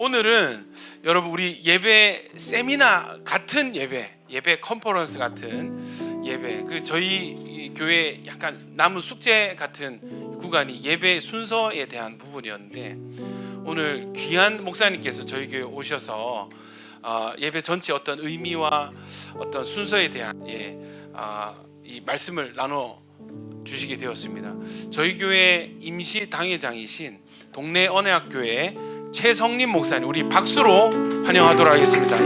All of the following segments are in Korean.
오늘은 여러분 우리 예배 세미나 같은 예배 컨퍼런스 같은 예배, 그 저희 이 교회 약간 남은 숙제 같은 구간이 예배 순서에 대한 부분이었는데, 오늘 귀한 목사님께서 저희 교회 오셔서 예배 전체 어떤 의미와 어떤 순서에 대한 이 말씀을 나눠 주시게 되었습니다. 저희 교회 임시 당회장이신 동네 언약교회 최성림 목사님, 우리 박수로 환영하도록 하겠습니다.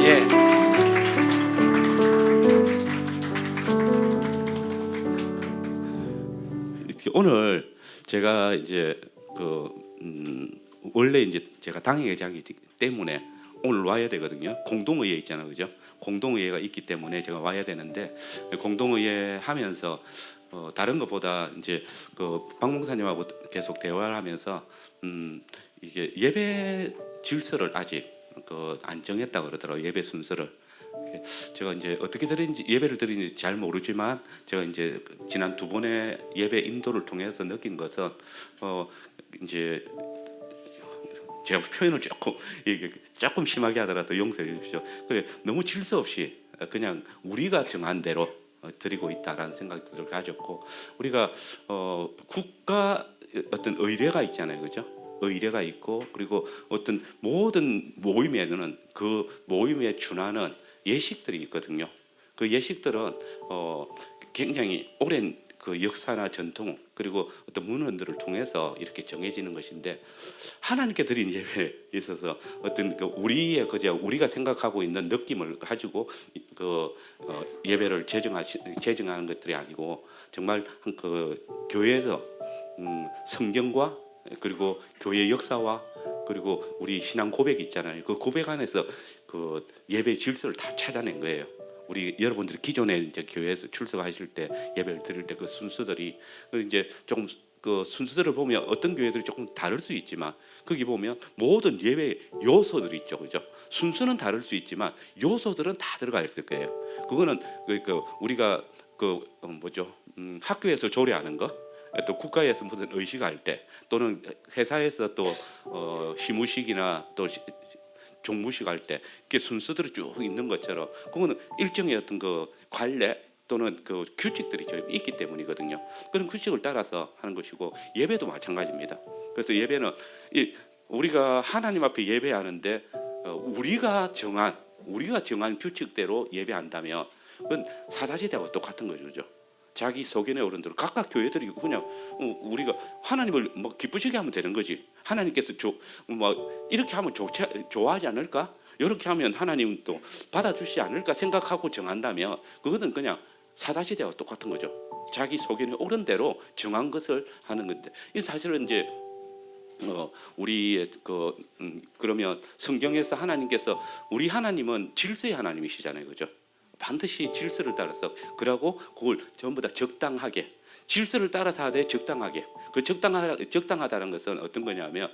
오늘 제가 이제 원래 이제 제가 당회장이기 때문에 오늘 와야 되거든요. 공동의회 있잖아요, 그죠? 공동의회가 있기 때문에 제가 와야 되는데, 공동의회 하면서 다른 것보다 이제 박 목사님하고 계속 대화를 하면서 이게 예배 질서를 아직 안 정했다 그러더라고요. 예배 순서를. 제가 이제 어떻게 드리는지, 예배를 드리는지 잘 모르지만, 제가 이제 지난 두 번의 예배 인도를 통해서 느낀 것은 이제 제가 표현을 조금 심하게 하더라도 용서해 주십시오. 너무 질서 없이 그냥 우리가 정한 대로 드리고 있다라는 생각들을 가졌고, 우리가 국가 어떤 의례가 있잖아요, 그죠? 의례가 있고, 그리고 어떤 모든 모임에는 그 모임에 준하는 예식들이 있거든요. 그 예식들은 굉장히 오랜 그 역사나 전통, 그리고 어떤 문헌들을 통해서 이렇게 정해지는 것인데, 하나님께 드린 예배에 있어서 어떤 우리의 우리가 생각하고 있는 느낌을 가지고 예배를 제정하는 것들이 아니고, 정말 교회에서 성경과, 그리고 교회 역사와, 그리고 우리 신앙 고백이 있잖아요. 그 고백 안에서 그 예배 질서를 다 찾아낸 거예요. 우리 여러분들이 기존에 이제 교회에서 출석하실 때, 예배를 드릴 때 그 순서들이 이제 조금 그 순서들을 보면 어떤 교회들이 조금 다를 수 있지만, 거기 보면 모든 예배 요소들이 있죠, 그죠? 순서는 다를 수 있지만 요소들은 다 들어가 있을 거예요. 그거는 우리가 학교에서 조례하는 거, 또 국가에서 무슨 의식할 때, 또는 회사에서 또 시무식이나 또 종무식 할 때 이렇게 순서들이 쭉 있는 것처럼, 그거는 일정의 어떤 관례 또는 규칙들이 있기 때문이거든요. 그런 규칙을 따라서 하는 것이고, 예배도 마찬가지입니다. 그래서 예배는 우리가 하나님 앞에 예배하는데 우리가 정한 규칙대로 예배한다면, 그건 사사시대와 똑같은 거죠, 그죠? 자기 소견에 오른 대로 각각 교회들이 그냥 우리가 하나님을 기쁘시게 하면 되는 거지. 하나님께서 이렇게 하면 좋아하지 않을까? 이렇게 하면 하나님은 또 받아주시지 않을까 생각하고 정한다면, 그것은 그냥 사사시대와 똑같은 거죠. 자기 소견에 오른 대로 정한 것을 하는 건데, 이 사실은 이제 우리의 그러면 성경에서 하나님께서, 우리 하나님은 질서의 하나님이시잖아요, 그죠? 반드시 질서를 따라서, 그러고 그걸 전부 다 적당하게, 질서를 따라서 하되 적당하게. 그 적당하다는 것은 어떤 거냐면,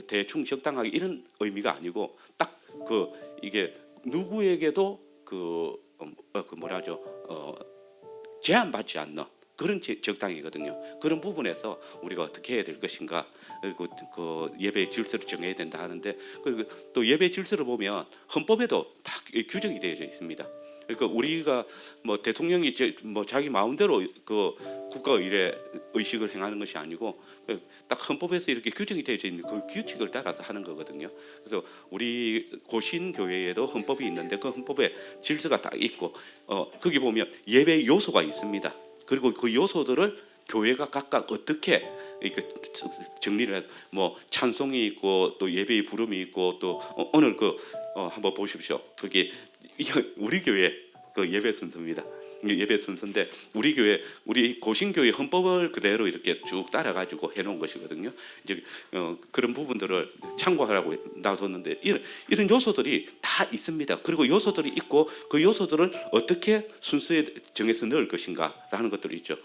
대충 적당하게 이런 의미가 아니고, 딱 이게 누구에게도 제한받지 않는 그런 적당이거든요. 그런 부분에서 우리가 어떻게 해야 될 것인가, 그리고 예배의 질서를 정해야 된다 하는데, 또 예배 질서를 보면 헌법에도 다 규정이 되어져 있습니다. 그러니까 우리가 대통령이 자기 마음대로 국가 의식을 행하는 것이 아니고, 딱 헌법에서 이렇게 규정이 되어져 있는 그 규칙을 따라서 하는 거거든요. 그래서 우리 고신 교회에도 헌법이 있는데, 그 헌법에 질서가 딱 있고, 거기 보면 예배 요소가 있습니다. 그리고 그 요소들을 교회가 각각 어떻게 정리를 해서, 찬송이 있고, 또 예배의 부름이 있고, 또 오늘 한번 보십시오. 그게 우리 교회 예배 순서입니다. 예배 순서인데, 우리 고신교회 헌법을 그대로 이렇게 쭉 따라가지고 해놓은 것이거든요. 이제 그런 부분들을 참고하라고 놔뒀는데, 이런 요소들이 다 있습니다. 그리고 요소들이 있고, 그 요소들을 어떻게 순서에 정해서 넣을 것인가라는 것들이 있죠.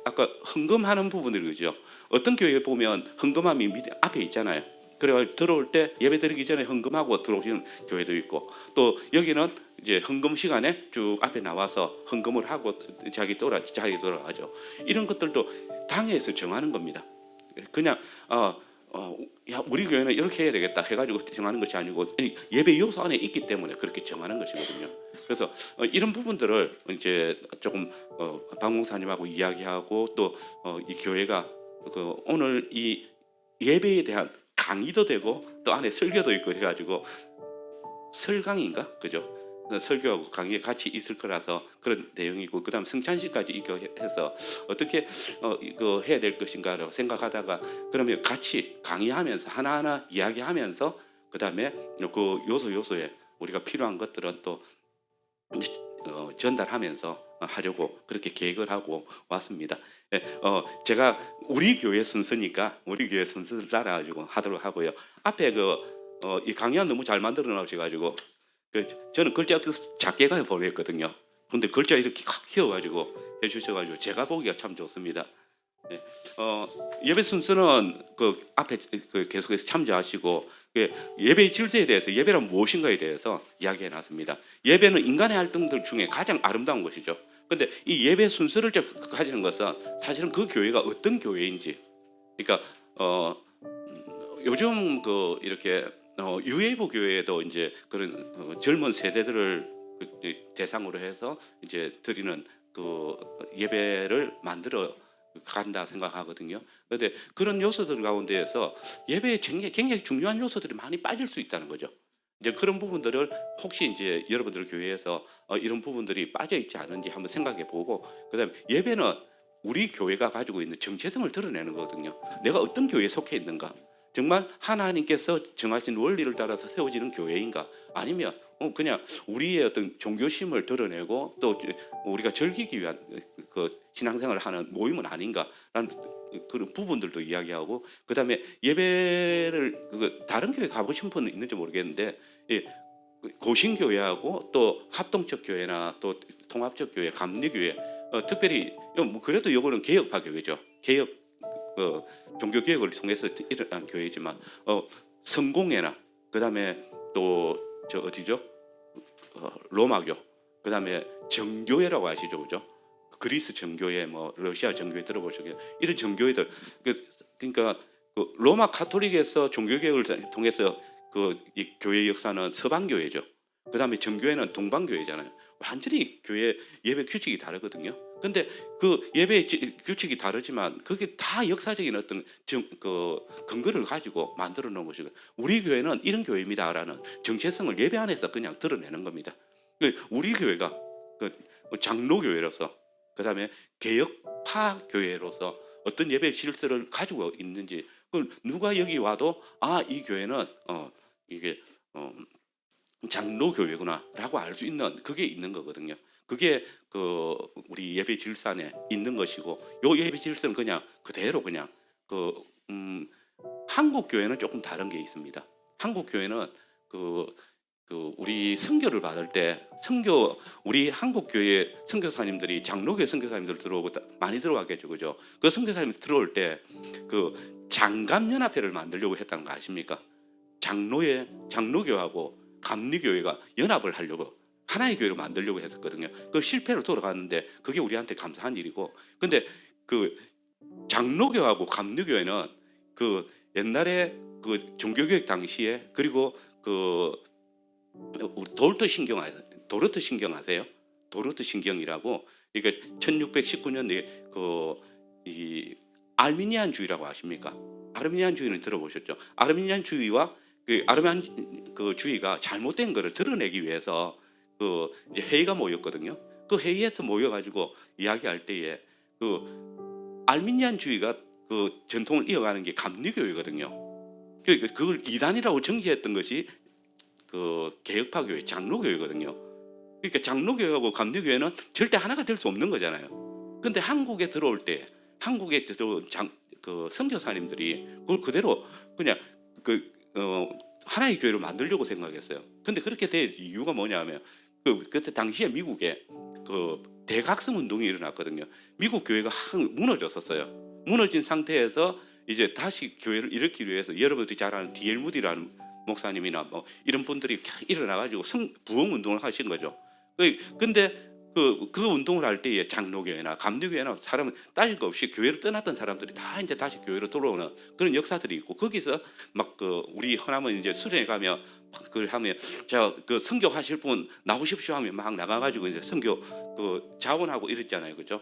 아까 헌금하는 부분들이, 그죠? 어떤 교회에 보면 헌금함이 앞에 있잖아요. 그래서 들어올 때 예배 드리기 전에 헌금하고 들어오시는 교회도 있고, 또 여기는 이제 헌금 시간에 쭉 앞에 나와서 헌금을 하고 자기 돌아가죠. 이런 것들도 당회에서 정하는 겁니다. 그냥 야 우리 교회는 이렇게 해야 되겠다 해가지고 정하는 것이 아니고 예배 요소 안에 있기 때문에 그렇게 정하는 것이거든요. 그래서 이런 부분들을 이제 조금 박 목사님하고 이야기하고 또 이 교회가 오늘 이 예배에 대한 강의도 되고 또 안에 설교도 있고 해가지고 설강인가 그죠? 설교하고 강의 같이 있을 거라서 그런 내용이고 그다음 성찬식까지 있고 해서 어떻게 이거 해야 될 것인가라고 생각하다가 그러면 같이 강의하면서 하나하나 이야기하면서 그다음에 그 요소에 우리가 필요한 것들은 또 전달하면서 하려고 그렇게 계획을 하고 왔습니다. 예, 제가 우리 교회 순서니까 우리 교회 순서를 따라가지고 하도록 하고요. 앞에 이 강의안 너무 잘 만들어 놓으셔가지고 저는 글자 작게 가야 보냈거든요. 근데 글자 이렇게 확 키워가지고 해주셔가지고 제가 보기가 참 좋습니다. 네. 예배 순서는 앞에 계속해서 참조하시고 예배의 질서에 대해서 예배란 무엇인가에 대해서 이야기해놨습니다. 예배는 인간의 활동들 중에 가장 아름다운 것이죠. 근데 이 예배 순서를 가지는 것은 사실은 그 교회가 어떤 교회인지, 그러니까 요즘 이렇게 유예부 교회에도 이제 그런 젊은 세대들을 대상으로 해서 이제 드리는 예배를 만들어 간다 생각하거든요. 그런데 그런 요소들 가운데에서 예배에 굉장히 중요한 요소들이 많이 빠질 수 있다는 거죠. 이제 그런 부분들을 혹시 이제 여러분들 교회에서 이런 부분들이 빠져 있지 않은지 한번 생각해 보고, 그다음에 예배는 우리 교회가 가지고 있는 정체성을 드러내는 거거든요. 내가 어떤 교회에 속해 있는가? 정말 하나님께서 정하신 원리를 따라서 세워지는 교회인가? 아니면 그냥 우리의 어떤 종교심을 드러내고 또 우리가 즐기기 위한 신앙생활을 하는 모임은 아닌가라는 그런 부분들도 이야기하고, 그다음에 예배를 다른 교회 가보신 분은 있는지 모르겠는데 고신교회하고 또 합동적 교회나 또 통합적 교회, 감리교회, 특별히 그래도 이거는 개혁파 교회죠. 개혁 종교 개혁을 통해서 일어난 교회지만 성공회나 그다음에 또 어디죠? 로마교, 그다음에 정교회라고 아시죠, 그죠? 그리스 정교회, 러시아 정교회 들어보셨겠어요? 이런 정교회들 그러니까 로마 카톨릭에서 종교 개혁을 통해서 이 교회 역사는 서방교회죠. 그다음에 정교회는 동방교회잖아요. 완전히 교회 예배 규칙이 다르거든요. 근데 예배 규칙이 다르지만 그게 다 역사적인 어떤 근거를 가지고 만들어 놓은 것이고, 우리 교회는 이런 교회입니다라는 정체성을 예배 안에서 그냥 드러내는 겁니다. 우리 교회가 장로교회로서 그다음에 개혁파 교회로서 어떤 예배 질서를 가지고 있는지, 누가 여기 와도 이 교회는 이게 장로교회구나라고 알 수 있는 그게 있는 거거든요. 그게 우리 예배 질서 안에 있는 것이고, 요 예배 질서는 그냥 그대로 그냥 한국 교회는 조금 다른 게 있습니다. 한국 교회는 우리 선교를 받을 때 우리 한국 교회 선교사님들이 장로교회 선교사님들 들어오고 많이 들어가겠죠, 그죠? 그 선교사님 들어올 때 장감연합회를 만들려고 했다는 거 아십니까? 장로교회하고 감리교회가 연합을 하려고 하나의 교회로 만들려고 했었거든요. 그 실패로 돌아갔는데 그게 우리한테 감사한 일이고, 근데 장로교하고 감리교회는 옛날에 종교개혁 당시에, 그리고 도르트 신경 아세요? 도르트 신경이라고, 그러니까 1619년에 이 아르미니안주의라고 아십니까? 아르미니안주의는 들어보셨죠? 아르미니안주의와 주의가 잘못된 것을 드러내기 위해서 이제 회의가 모였거든요. 그 회의에서 모여가지고 이야기할 때에 아르미니안주의가 전통을 이어가는 게 감리교회거든요. 그걸 이단이라고 정죄했던 것이 개혁파 교회, 장로교회거든요. 그러니까 장로교회하고 감리교회는 절대 하나가 될 수 없는 거잖아요. 근데 한국에 들어올 때 한국에 들어온 선교사님들이 그걸 그대로 그냥 하나의 교회를 만들려고 생각했어요. 근데 그렇게 된 이유가 뭐냐면 그때 당시에 미국에 대각성 운동이 일어났거든요. 미국 교회가 무너졌었어요. 무너진 상태에서 이제 다시 교회를 일으키기 위해서 여러분들이 잘 아는 D.L. 무디라는 목사님이나 이런 분들이 일어나가지고 부흥 운동을 하신 거죠. 근데 그 운동을 할 때에 장로교회나 감리교회나 사람은 따질 거 없이 교회를 떠났던 사람들이 다 이제 다시 교회로 돌아오는 그런 역사들이 있고 거기서 막 그 우리 허남은 이제 수련회 가면 그걸 하면 자 그 선교하실 분 나오십시오 하면 막 나가가지고 이제 선교 그 자원하고 이랬잖아요, 그죠?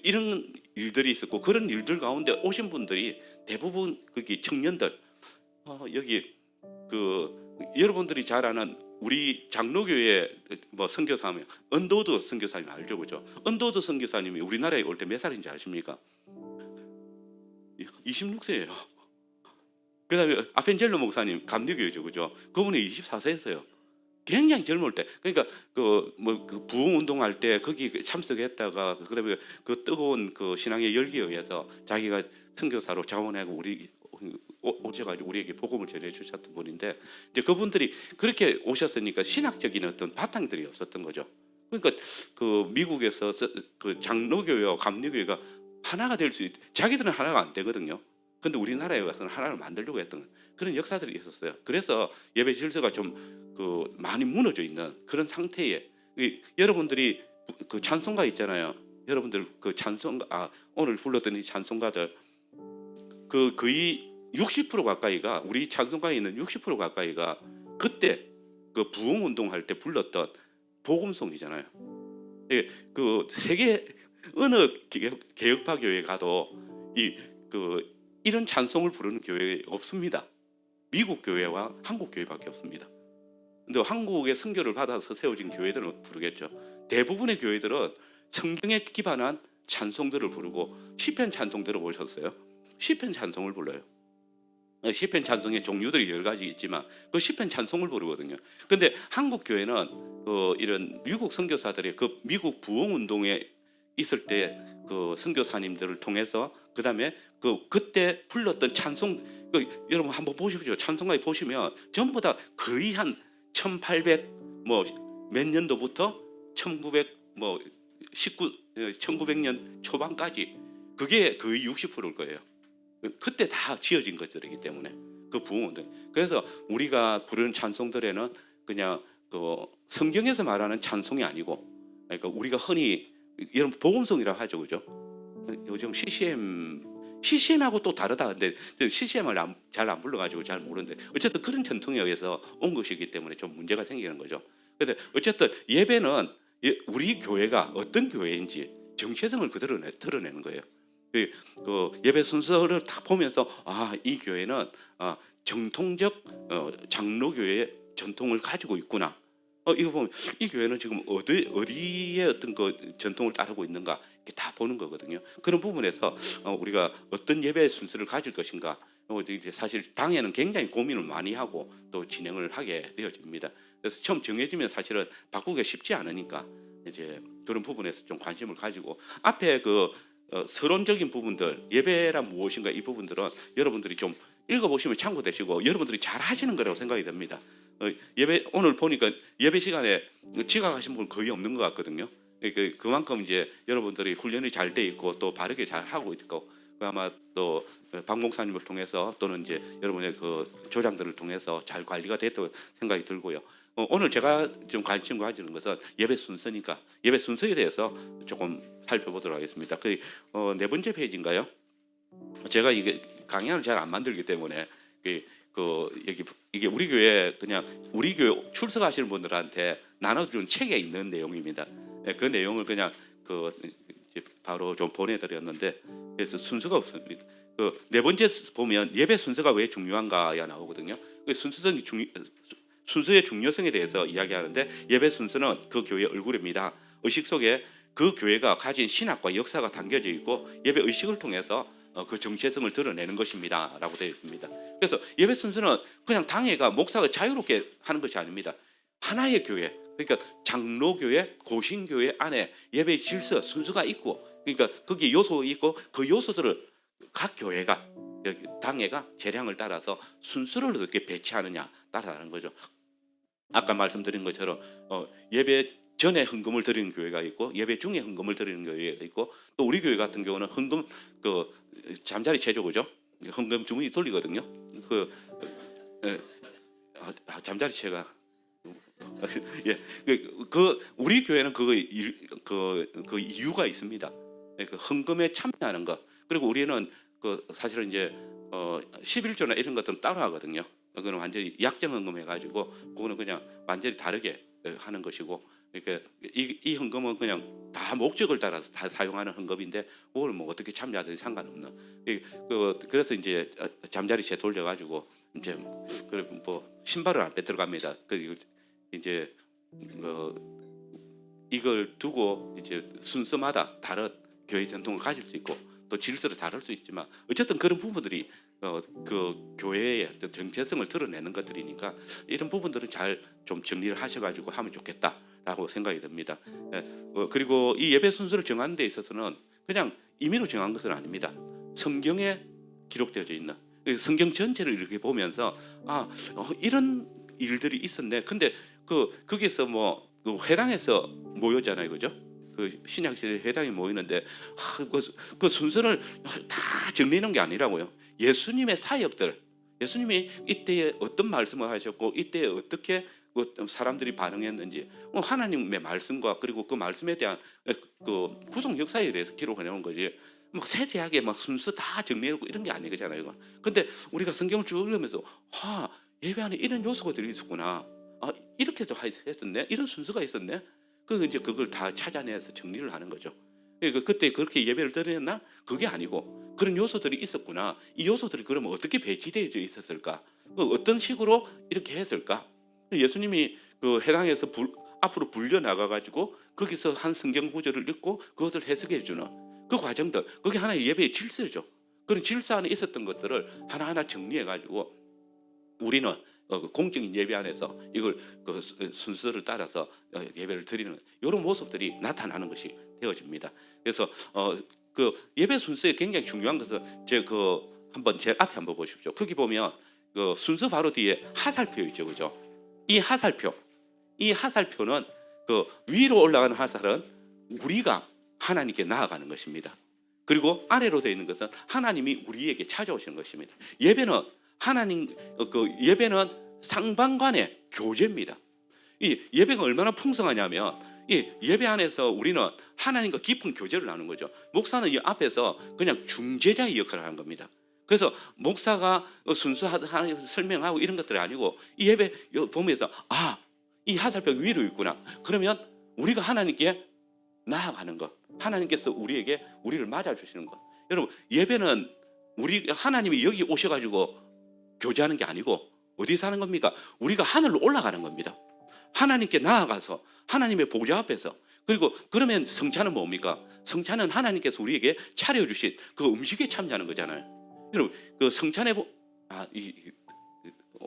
이런 일들이 있었고 그런 일들 가운데 오신 분들이 대부분 거기 청년들 여기 그 여러분들이 잘 아는 우리 장로교회 뭐 선교사님 언더우드 선교사님 알죠, 그죠? 언더우드 선교사님이 우리나라에 올 때 몇 살인지 아십니까? 26세예요. 그다음에 아펜젤로 목사님 감리교회죠, 그죠? 그분이 24세였어요. 굉장히 젊을 때, 그러니까 그 부흥 운동할 때 거기 참석했다가 그다음에 그 뜨거운 그 신앙의 열기에 의해서 자기가 선교사로 자원하고 우리 오셔가지고 우리에게 복음을 전해 주셨던 분인데 이제 그분들이 그렇게 오셨으니까 신학적인 어떤 바탕들이 없었던 거죠. 그러니까 그 미국에서 그 장로교회와 감리교회가 하나가 될 수 자기들은 하나가 안 되거든요. 근데 우리나라에 와서는 하나를 만들려고 했던 그런 역사들이 있었어요. 그래서 예배 질서가 좀 그 많이 무너져 있는 그런 상태에 여러분들이 그 찬송가 있잖아요. 여러분들 그 찬송가 오늘 불렀던 이 찬송가들 그 거의 60% 가까이가 우리 찬송가에 있는 60% 가까이가 그때 그 부흥 운동할 때 불렀던 복음송이잖아요. 예, 그 세계 어느 개혁파 교회 가도 이런 찬송을 부르는 교회 없습니다. 미국 교회와 한국 교회밖에 없습니다. 근데 한국의 선교를 받아서 세워진 교회들은 부르겠죠. 대부분의 교회들은 성경에 기반한 찬송들을 부르고 시편 찬송 들어보셨어요? 시편 찬송을 불러요. 시편 찬송의 종류들이 여러 가지 있지만 그 시편 찬송을 부르거든요. 근데 한국 교회는 이런 미국 선교사들의 그 미국 부흥 운동에 있을 때 그 선교사님들을 통해서 그다음에 그때 불렀던 찬송 여러분 한번 보십시오. 찬송가에 보시면 전부 다 거의 한 1800 뭐 몇 년도부터 1900년 초반까지 그게 거의 60%일 거예요. 그때 다 지어진 것들이기 때문에 그 부흥운동. 그래서 우리가 부르는 찬송들에는 그냥 그 성경에서 말하는 찬송이 아니고, 그러니까 우리가 흔히 이런 복음송이라고 하죠, 그죠? 요즘 CCM하고 또 다르다는데 CCM을 잘 안 불러가지고 잘 모르는데 어쨌든 그런 전통에 의해서 온 것이기 때문에 좀 문제가 생기는 거죠. 그런데 어쨌든 예배는 우리 교회가 어떤 교회인지 정체성을 그대로 드러내는 거예요. 그 예배 순서를 딱 보면서 이 교회는 정통적 장로교회의 전통을 가지고 있구나. 이거 보면 이 교회는 지금 어디에 어떤 그 전통을 따르고 있는가 이렇게 다 보는 거거든요. 그런 부분에서 우리가 어떤 예배 순서를 가질 것인가 이제 사실 당에는 굉장히 고민을 많이 하고 또 진행을 하게 되어집니다. 그래서 처음 정해지면 사실은 바꾸기가 쉽지 않으니까 이제 그런 부분에서 좀 관심을 가지고 앞에 그 서론적인 부분들 예배란 무엇인가 이 부분들은 여러분들이 좀 읽어보시면 참고되시고 여러분들이 잘 하시는 거라고 생각이 됩니다. 예배 오늘 보니까 예배 시간에 지각하신 분 거의 없는 것 같거든요. 그만큼 이제 여러분들이 훈련이 잘 돼 있고 또 바르게 잘 하고 있고 아마 또 박 목사님을 통해서 또는 이제 여러분의 그 조장들을 통해서 잘 관리가 됐다고 생각이 들고요. 오늘 제가 좀 관심 가지는 것은 예배 순서니까 예배 순서에 대해서 조금 살펴보도록 하겠습니다. 네 번째 페이지인가요? 제가 이게 강연을 잘 안 만들기 때문에 이게 우리 교회 그냥 우리 교회 출석하시는 분들한테 나눠준 책에 있는 내용입니다. 그 내용을 그냥 바로 좀 보내드렸는데 그래서 순서가 없습니다. 네 번째 보면 예배 순서가 왜 중요한가야 나오거든요. 순서의 중요성에 대해서 이야기하는데 예배 순서는 그 교회의 얼굴입니다. 의식 속에 그 교회가 가진 신학과 역사가 담겨져 있고 예배 의식을 통해서 그 정체성을 드러내는 것입니다 라고 되어 있습니다. 그래서 예배 순서는 그냥 당회가 목사가 자유롭게 하는 것이 아닙니다. 하나의 교회, 그러니까 장로교회, 고신교회 안에 예배 질서, 순서가 있고 그러니까 거기 요소 있고 그 요소들을 각 교회가 당회가 재량을 따라서 순서를 어떻게 배치하느냐 따라가는 거죠. 아까 말씀드린 것처럼 예배 전에 헌금을 드리는 교회가 있고 예배 중에 헌금을 드리는 교회가 있고 또 우리 교회 같은 경우는 헌금 잠자리 체조 그죠? 헌금 주문이 돌리거든요. 잠자리 체가 예, 그 우리 교회는 그 이유가 있습니다. 그 헌금에 참여하는 것. 그리고 우리는 그 사실은 이제 11조나 이런 것들은 따로 하거든요. 그거는 완전히 약정 헌금 해가지고 그거는 그냥 완전히 다르게 하는 것이고, 그러니까 이 헌금은 그냥 다 목적을 따라서 다 사용하는 헌금인데, 그걸 뭐 어떻게 참여하든지 상관없는. 그래서 이제 잠자리 재 돌려가지고 이제 뭐 신발을 안 빼들어갑니다. 그 이제 이걸 두고 이제 순서마다 다른 교회 전통을 가질 수 있고 또 질서를 다를 수 있지만, 어쨌든 그런 부분들이 그 교회의 어떤 정체성을 드러내는 것들이니까 이런 부분들은 잘 좀 정리를 하셔가지고 하면 좋겠다라고 생각이 듭니다. 그리고 이 예배 순서를 정하는 데 있어서는 그냥 임의로 정한 것은 아닙니다. 성경에 기록되어져 있는 성경 전체를 이렇게 보면서 이런 일들이 있었네. 근데 거기서 그 회당에서 모였잖아요, 그죠? 그 신약 시대 회당이 모이는데 그 순서를 다 정리하는 게 아니라고요. 예수님의 사역들, 예수님이 이때에 어떤 말씀을 하셨고 이때에 어떻게 사람들이 반응했는지, 하나님의 말씀과 그리고 그 말씀에 대한 그 구속 역사에 대해서 기록해 놓은 거지. 세세하게 순서 다 정리하고 이런 게 아니잖아요. 근데 우리가 성경을 쭉 읽으면서 예배 안에 이런 요소들이 있었구나. 이렇게도 했었네. 이런 순서가 있었네. 이제 그걸 다 찾아내서 정리를 하는 거죠. 그때 그렇게 예배를 드렸나? 그게 아니고 그런 요소들이 있었구나. 이 요소들이 그러면 어떻게 배치되어 있었을까? 어떤 식으로 이렇게 했을까? 예수님이 그 해당에서 앞으로 불려 나가 가지고 거기서 한 성경 구절을 읽고 그것을 해석해 주는 그 과정들, 그게 하나의 예배의 질서죠. 그런 질서 안에 있었던 것들을 하나하나 정리해 가지고 우리는 공적인 예배 안에서 이걸 그 순서를 따라서 예배를 드리는 이런 모습들이 나타나는 것이 되어집니다. 그래서 그 예배 순서에 굉장히 중요한 것은 한번 제 앞에 한번 보십시오. 거기 보면 그 순서 바로 뒤에 하살표 있죠, 그죠? 이 하살표는 그 위로 올라가는 하살은 우리가 하나님께 나아가는 것입니다. 그리고 아래로 되어 있는 것은 하나님이 우리에게 찾아오시는 것입니다. 예배는 예배는 상방간의 교제입니다. 이 예배가 얼마나 풍성하냐면 이 예배 안에서 우리는 하나님과 깊은 교제를 나누는 거죠. 목사는 이 앞에서 그냥 중재자의 역할을 하는 겁니다. 그래서 목사가 순수하게 설명하고 이런 것들이 아니고 이 예배 보면서 이 하살표 위로 있구나. 그러면 우리가 하나님께 나아가는 것, 하나님께서 우리를 맞아주시는 것. 여러분, 예배는 하나님이 여기 오셔가지고 교제하는 게 아니고 어디서 하는 겁니까? 우리가 하늘로 올라가는 겁니다. 하나님께 나아가서 하나님의 보좌 앞에서. 그리고 그러면 성찬은 뭡니까? 성찬은 하나님께서 우리에게 차려주신 그 음식에 참여하는 거잖아요. 여러분, 그 성찬에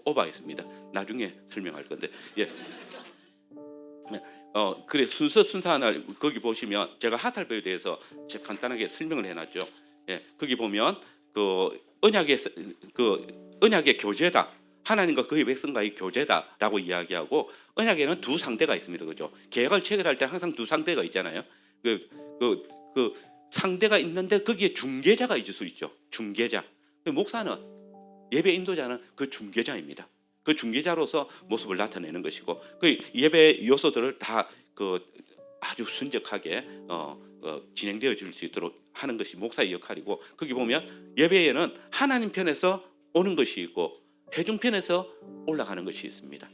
오버하겠습니다. 나중에 설명할 건데, 그래 순서 하나 거기 보시면 제가 하살표에 대해서 간단하게 설명을 해놨죠. 거기 보면 그 언약의 교제다. 하나님과 그의 백성과의 교제다라고 이야기하고, 언약에는 두 상대가 있습니다, 그죠? 계약을 체결할 때 항상 두 상대가 있잖아요. 그 상대가 있는데 거기에 중개자가 있을 수 있죠. 중개자. 목사는 예배 인도자는 그 중개자입니다. 그 중개자로서 모습을 나타내는 것이고, 그 예배 요소들을 다 아주 순적하게 진행되어 줄 수 있도록 하는 것이 목사의 역할이고, 거기 보면 예배에는 하나님 편에서 오는 것이 있고 회중 편에서 올라가는 것이 있습니다.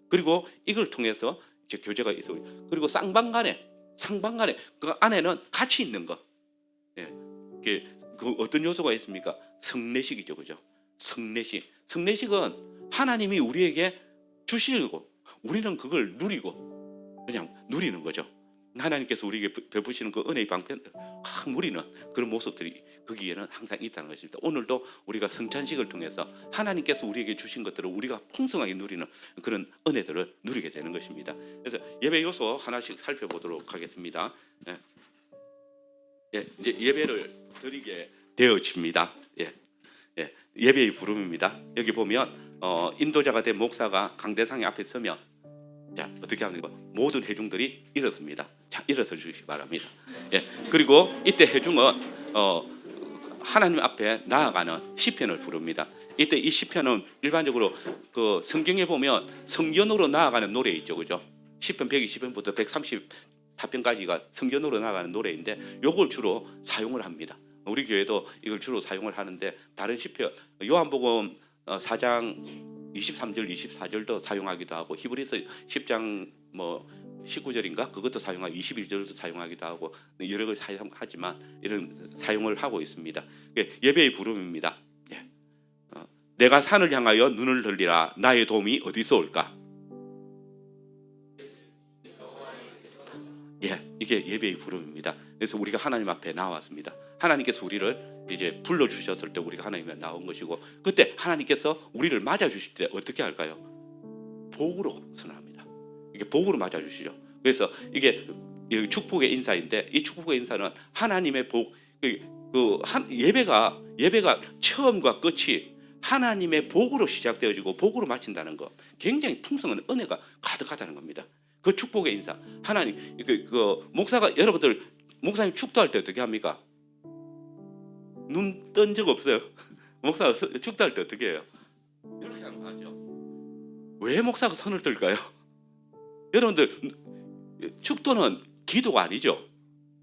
그리고 이걸 통해서 이제 교제가 있어. 그리고 상방간에 그 안에는 같이 있는 것. 그 어떤 요소가 있습니까? 성례식이죠, 그죠? 성례식은 하나님이 우리에게 주시고 우리는 그걸 누리고 그냥 누리는 거죠. 하나님께서 우리에게 베푸시는 그 은혜의 방편을 누리는 그런 모습들이 거기에는 항상 있다는 것입니다. 오늘도 우리가 성찬식을 통해서 하나님께서 우리에게 주신 것들을 우리가 풍성하게 누리는 그런 은혜들을 누리게 되는 것입니다. 그래서 예배 요소 하나씩 살펴보도록 하겠습니다. 이제 예배를 드리게 되어집니다. 예배의 부름입니다. 여기 보면 인도자가 된 목사가 강대상의 앞에 서면 어떻게 합니까? 모든 회중들이 일어섭니다. 일어서 주시기 바랍니다. 그리고 이때 회중은 하나님 앞에 나아가는 시편을 부릅니다. 이때 이 시편은 일반적으로 그 성경에 보면 성전으로 나아가는 노래 있죠, 그죠? 10편 120편부터 134편까지가 성전으로 나가는 노래인데 요걸 주로 사용을 합니다. 우리 교회도 이걸 주로 사용을 하는데 다른 시편 요한복음 4장 23절 24절도 사용하기도 하고 히브리서 10장 뭐 19절인가 그것도 사용하고 21절도 사용하기도 하고 여러 걸 사용하지만 이런 사용을 하고 있습니다. 예배의 부름입니다. 내가 산을 향하여 눈을 들리라 나의 도움이 어디서 올까? 이게 예배의 부름입니다. 그래서 우리가 하나님 앞에 나왔습니다. 하나님께서 우리를 이제 불러 주셨을 때 우리가 하나님 앞에 나온 것이고 그때 하나님께서 우리를 맞아 주실 때 어떻게 할까요? 복으로 선언합니다. 이게 복으로 맞아 주시죠. 그래서 이게 축복의 인사인데 이 축복의 인사는 하나님의 복 예배가 처음과 끝이 하나님의 복으로 시작되어지고 복으로 마친다는 것 굉장히 풍성한 은혜가 가득하다는 겁니다. 그 축복의 인사 하나님 목사가 여러분들 목사님 축도할 때 어떻게 합니까? 눈 뜬 적 없어요? 목사가 축도할 때 어떻게 해요? 이렇게 하는 거 하죠. 왜 목사가 손을 들까요? 여러분들 축도는 기도가 아니죠.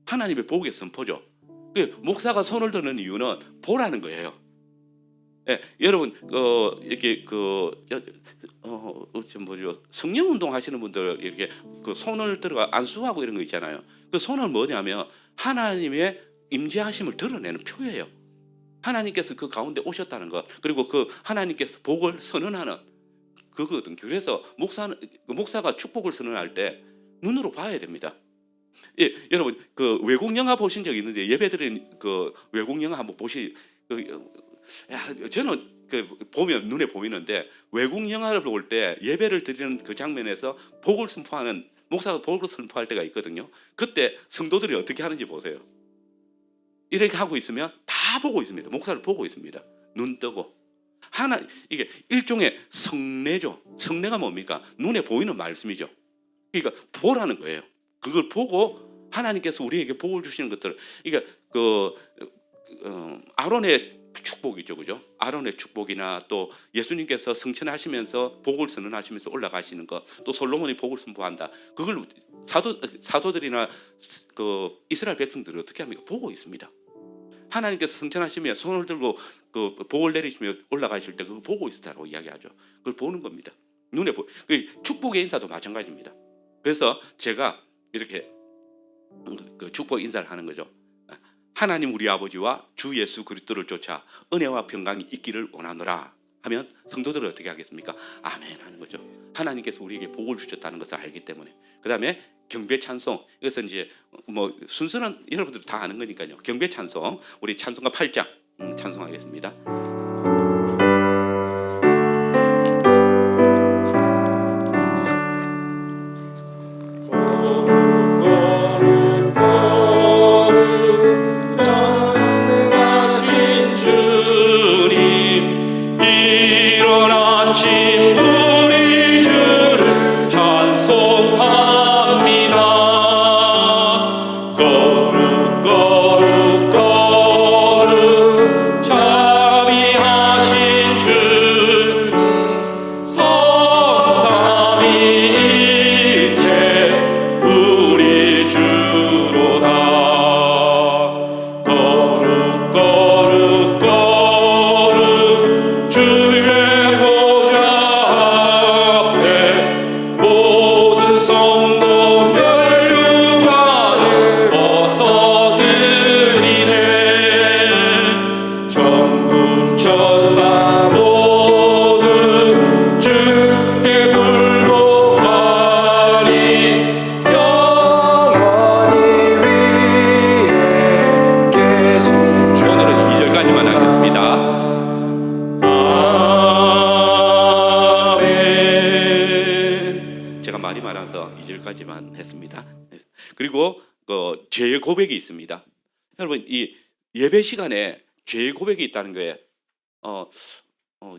하나님의 복의 선포죠. 목사가 손을 드는 이유는 보라는 거예요. 여러분 이렇게 뭐죠? 성령 운동 하시는 분들 이렇게 손을 들어가 안수하고 이런 거 있잖아요. 그 손은 뭐냐면 하나님의 임재하심을 드러내는 표예요. 하나님께서 그 가운데 오셨다는 것 그리고 그 하나님께서 복을 선언하는 그거거든요. 그래서 목사가 축복을 선언할 때 눈으로 봐야 됩니다. 여러분 외국 영화 보신 적 있는데 예배드린 외국 영화 한번 저는 보면 눈에 보이는데 외국 영화를 볼 때 예배를 드리는 그 장면에서 복을 선포하는 목사가 복을 선포할 때가 있거든요. 그때 성도들이 어떻게 하는지 보세요. 이렇게 하고 있으면 다 보고 있습니다. 목사를 보고 있습니다. 눈 뜨고 이게 일종의 성례죠. 성례가 뭡니까? 눈에 보이는 말씀이죠. 그러니까 보라는 거예요. 그걸 보고 하나님께서 우리에게 복을 주시는 것들. 그러니까 아론의 축복이죠, 그죠? 아론의 축복이나 또 예수님께서 성천하시면서 복을 선언하시면서 올라가시는 것, 또 솔로몬이 복을 선포한다. 그걸 사도들이나 이스라엘 백성들이 어떻게 합니까? 보고 있습니다. 하나님께서 성천하시며 손을 들고 복을 내리시며 올라가실 때 그거 보고 있었다고 이야기하죠. 그걸 보는 겁니다. 눈에 축복의 인사도 마찬가지입니다. 그래서 제가 이렇게 축복 인사를 하는 거죠. 하나님 우리 아버지와 주 예수 그리스도를 쫓아 은혜와 평강이 있기를 원하노라 하면 성도들은 어떻게 하겠습니까? 아멘 하는 거죠. 하나님께서 우리에게 복을 주셨다는 것을 알기 때문에. 그 다음에 경배 찬송, 이것은 이제 뭐 순서는 여러분들 다 아는 거니까요. 경배 찬송, 우리 찬송가 8장 찬송하겠습니다. 그리고 죄의 고백이 있습니다. 여러분 이 예배 시간에 죄의 고백이 있다는 거에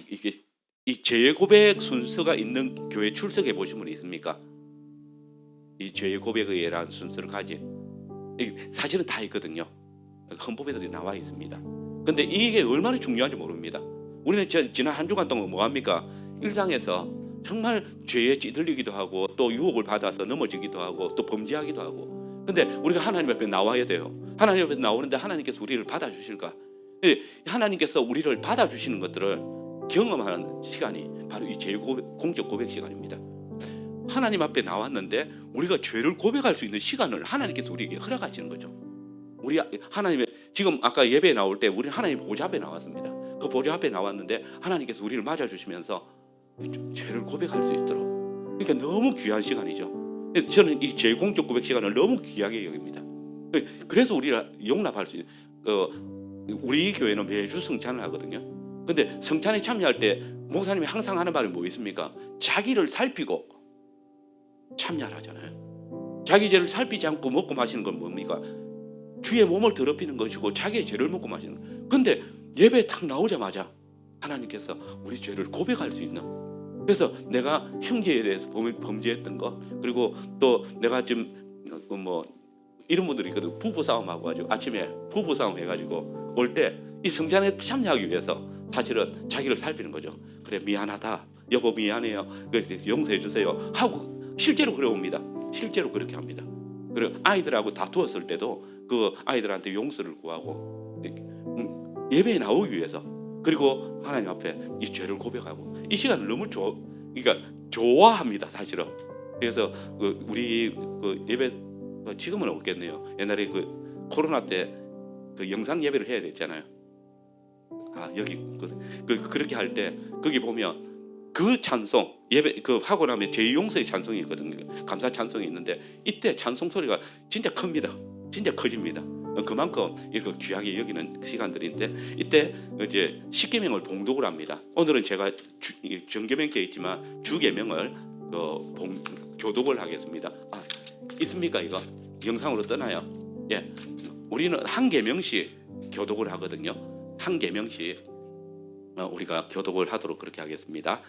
이게 이 죄의 고백 순서가 있는 교회 출석해 보신 분이 있습니까? 이 죄의 고백의라는 순서를 가진 사실은 다 있거든요. 헌법에도 나와 있습니다. 근데 이게 얼마나 중요한지 모릅니다. 우리는 지난 한 주간 동안 뭐 합니까? 일상에서 정말 죄에 찌들리기도 하고 또 유혹을 받아서 넘어지기도 하고 또 범죄하기도 하고. 근데 우리가 하나님 앞에 나와야 돼요. 하나님 앞에 나오는데 하나님께서 우리를 받아주실까? 하나님께서 우리를 받아주시는 것들을 경험하는 시간이 바로 이 공적 고백 시간입니다. 하나님 앞에 나왔는데 우리가 죄를 고백할 수 있는 시간을 하나님께서 우리에게 허락하시는 거죠. 우리 하나님의 지금 아까 예배에 나올 때 우리는 하나님 보좌 앞에 나왔습니다. 그 보좌 앞에 나왔는데 하나님께서 우리를 맞아주시면서 죄를 고백할 수 있도록. 그러니까 너무 귀한 시간이죠. 그래서 저는 이 제공적 고백 시간을 너무 귀하게 여깁니다. 그래서 우리가 용납할 수 있는 우리 교회는 매주 성찬을 하거든요. 근데 성찬에 참여할 때 목사님이 항상 하는 말이 뭐 있습니까? 자기를 살피고 참여를 하잖아요. 자기 죄를 살피지 않고 먹고 마시는 건 뭡니까? 주의 몸을 더럽히는 것이고 자기의 죄를 먹고 마시는 것. 근데 예배에 탁 나오자마자 하나님께서 우리 죄를 고백할 수 있는. 그래서 내가 형제에 대해서 범죄했던 거, 그리고 또 내가 좀 이런 분들이 있거든. 부부 싸움하고 가지고 아침에 부부 싸움 해가지고 올 때 이 성찬에 참여하기 위해서 사실은 자기를 살피는 거죠. 그래, 미안하다, 여보 미안해요, 용서해 주세요 하고 실제로 그래 옵니다. 실제로 그렇게 합니다. 그리고 아이들하고 다투었을 때도 그 아이들한테 용서를 구하고 예배에 나오기 위해서, 그리고 하나님 앞에 이 죄를 고백하고 이 시간을 너무 그러니까 좋아합니다, 사실은. 그래서 우리 예배 지금은 없겠네요. 옛날에 코로나 때 영상 예배를 해야 됐잖아요. 여기 그렇게 할 때 거기 보면 그 찬송 예배 하고 나면 제2용서의 찬송이 있거든요. 감사 찬송이 있는데 이때 찬송 소리가 진짜 큽니다. 진짜 커집니다. 그만큼 이거 귀하게 여기는 시간들인데 이때 이제 십계명을 봉독을 합니다. 오늘은 제가 정계명께 있지만 주계명을 교독을 하겠습니다. 있습니까 이거? 영상으로 떠나요? 예, 우리는 한 계명씩 교독을 하거든요. 한 계명씩 우리가 교독을 하도록 그렇게 하겠습니다.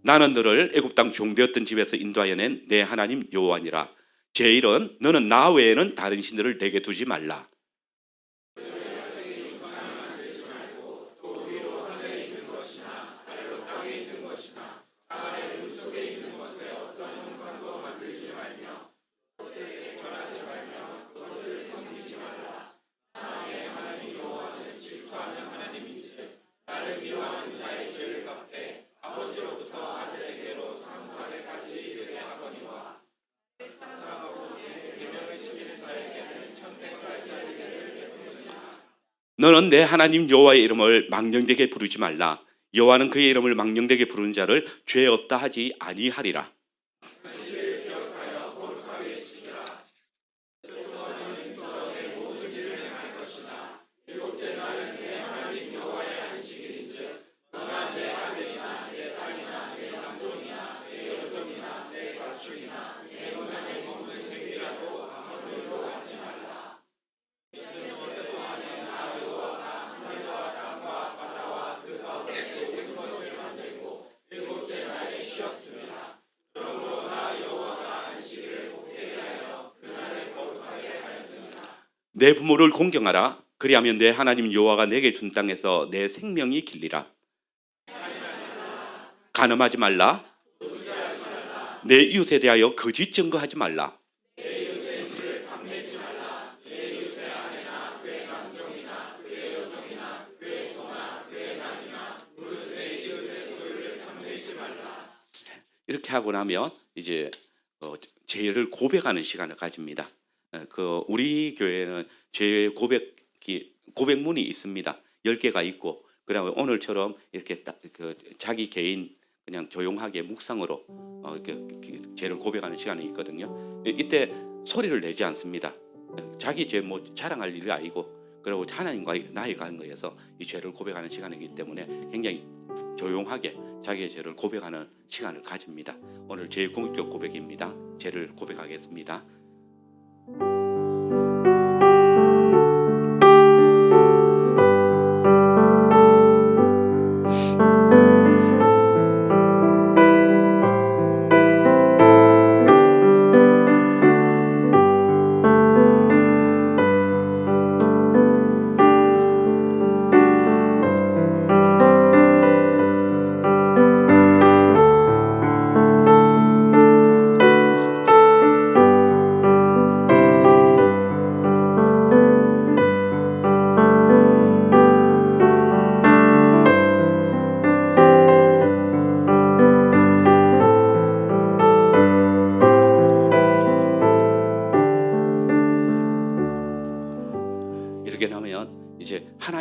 나는 너를 애굽 땅 종되었던 집에서 인도하여 낸 내 하나님 여호와니라. 제1은 너는 나 외에는 다른 신들을 내게 두지 말라. 너는 내 하나님 여호와의 이름을 망령되게 부르지 말라. 여호와는 그의 이름을 망령되게 부르는 자를 죄 없다 하지 아니하리라. 내 부모를 공경하라. 그리하면 내 하나님 여호와가 내게 준 땅에서 내 생명이 길리라. 간음하지 말라. 내 이웃에 대하여 거짓 증거하지 말라. 이렇게 하고 나면 이제 죄를 고백하는 시간을 가집니다. 우리 교회는 죄 고백문이 있습니다. 10개가 있고, 그다음에 오늘처럼 이렇게 자기 개인 그냥 조용하게 묵상으로 죄를 고백하는 시간이 있거든요. 이때 소리를 내지 않습니다. 자기 죄 자랑할 일이 아니고, 그리고 하나님과의 나의 관계에서 이 죄를 고백하는 시간이기 때문에 굉장히 조용하게 자기의 죄를 고백하는 시간을 가집니다. 오늘 제 공적 고백입니다. 죄를 고백하겠습니다.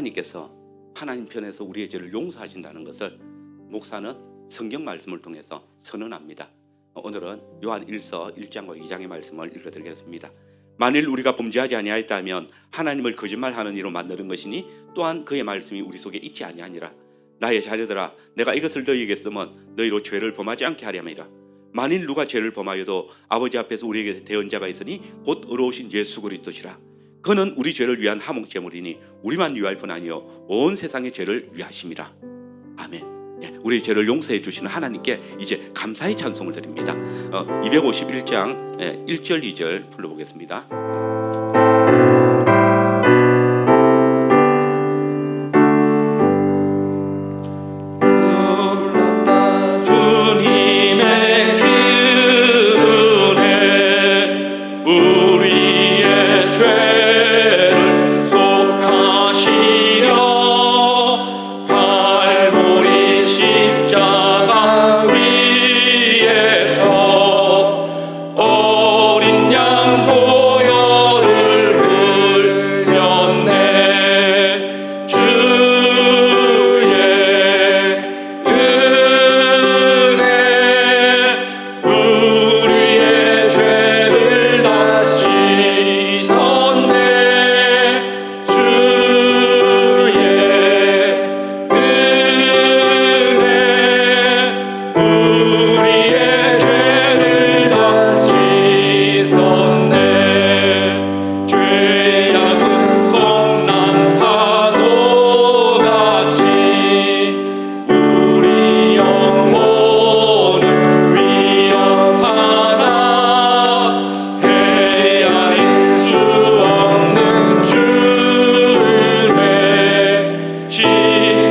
하나님께서 하나님 편에서 우리의 죄를 용서하신다는 것을 목사는 성경 말씀을 통해서 선언합니다. 오늘은 요한 1서 1장과 2장의 말씀을 읽어드리겠습니다. 만일 우리가 범죄하지 아니하였다면 하나님을 거짓말하는 이로 만드는 것이니 또한 그의 말씀이 우리 속에 있지 아니하니라. 나의 자녀들아, 내가 이것을 너희에게 쓰면 너희로 죄를 범하지 않게 하렴이라. 만일 누가 죄를 범하여도 아버지 앞에서 우리에게 대언자가 있으니 곧 의로우신 예수 그리스도시라. 그는 우리 죄를 위한 화목 제물이니 우리만 위할 뿐 아니요 온 세상의 죄를 위하심이라. 아멘. 우리의 죄를 용서해 주시는 하나님께 이제 감사의 찬송을 드립니다. 251장 1절 2절 불러보겠습니다. 주님의 큰 은혜 우리의 죄를 속하시려 갈보리 십자가 위에서 어린 양 보혈을 흘렸네. 주의 은혜 우리의 죄를 다 씻었네. 주의 은혜 우리의 죄를 다 씻었네. 죄악은 성난 파도같이 우리 영혼을 위협하나 헤아릴 수 없는 주의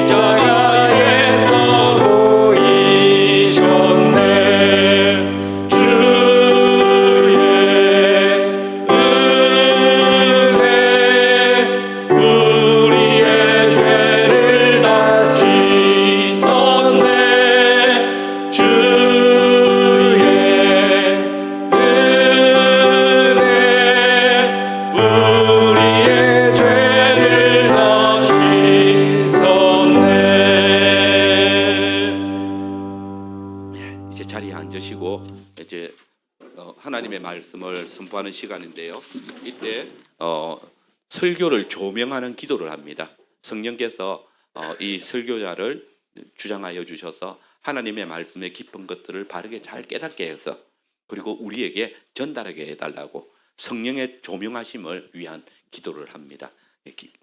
십자가에서 보이셨네. 주의 은혜 우리의 죄를 다 씻었네. 주의 은혜 우리의 죄를 다 씻었네. 이제 자리에 앉으시고 이제 하나님의 말씀을 선포하는 시간인데요. 이때 설교를 조명하는 기도를 합니다. 성령께서 이 설교자를 주장하여 주셔서 하나님의 말씀의 깊은 것들을 바르게 잘 깨닫게 해서 그리고 우리에게 전달하게 해달라고 성령의 조명하심을 위한 기도를 합니다.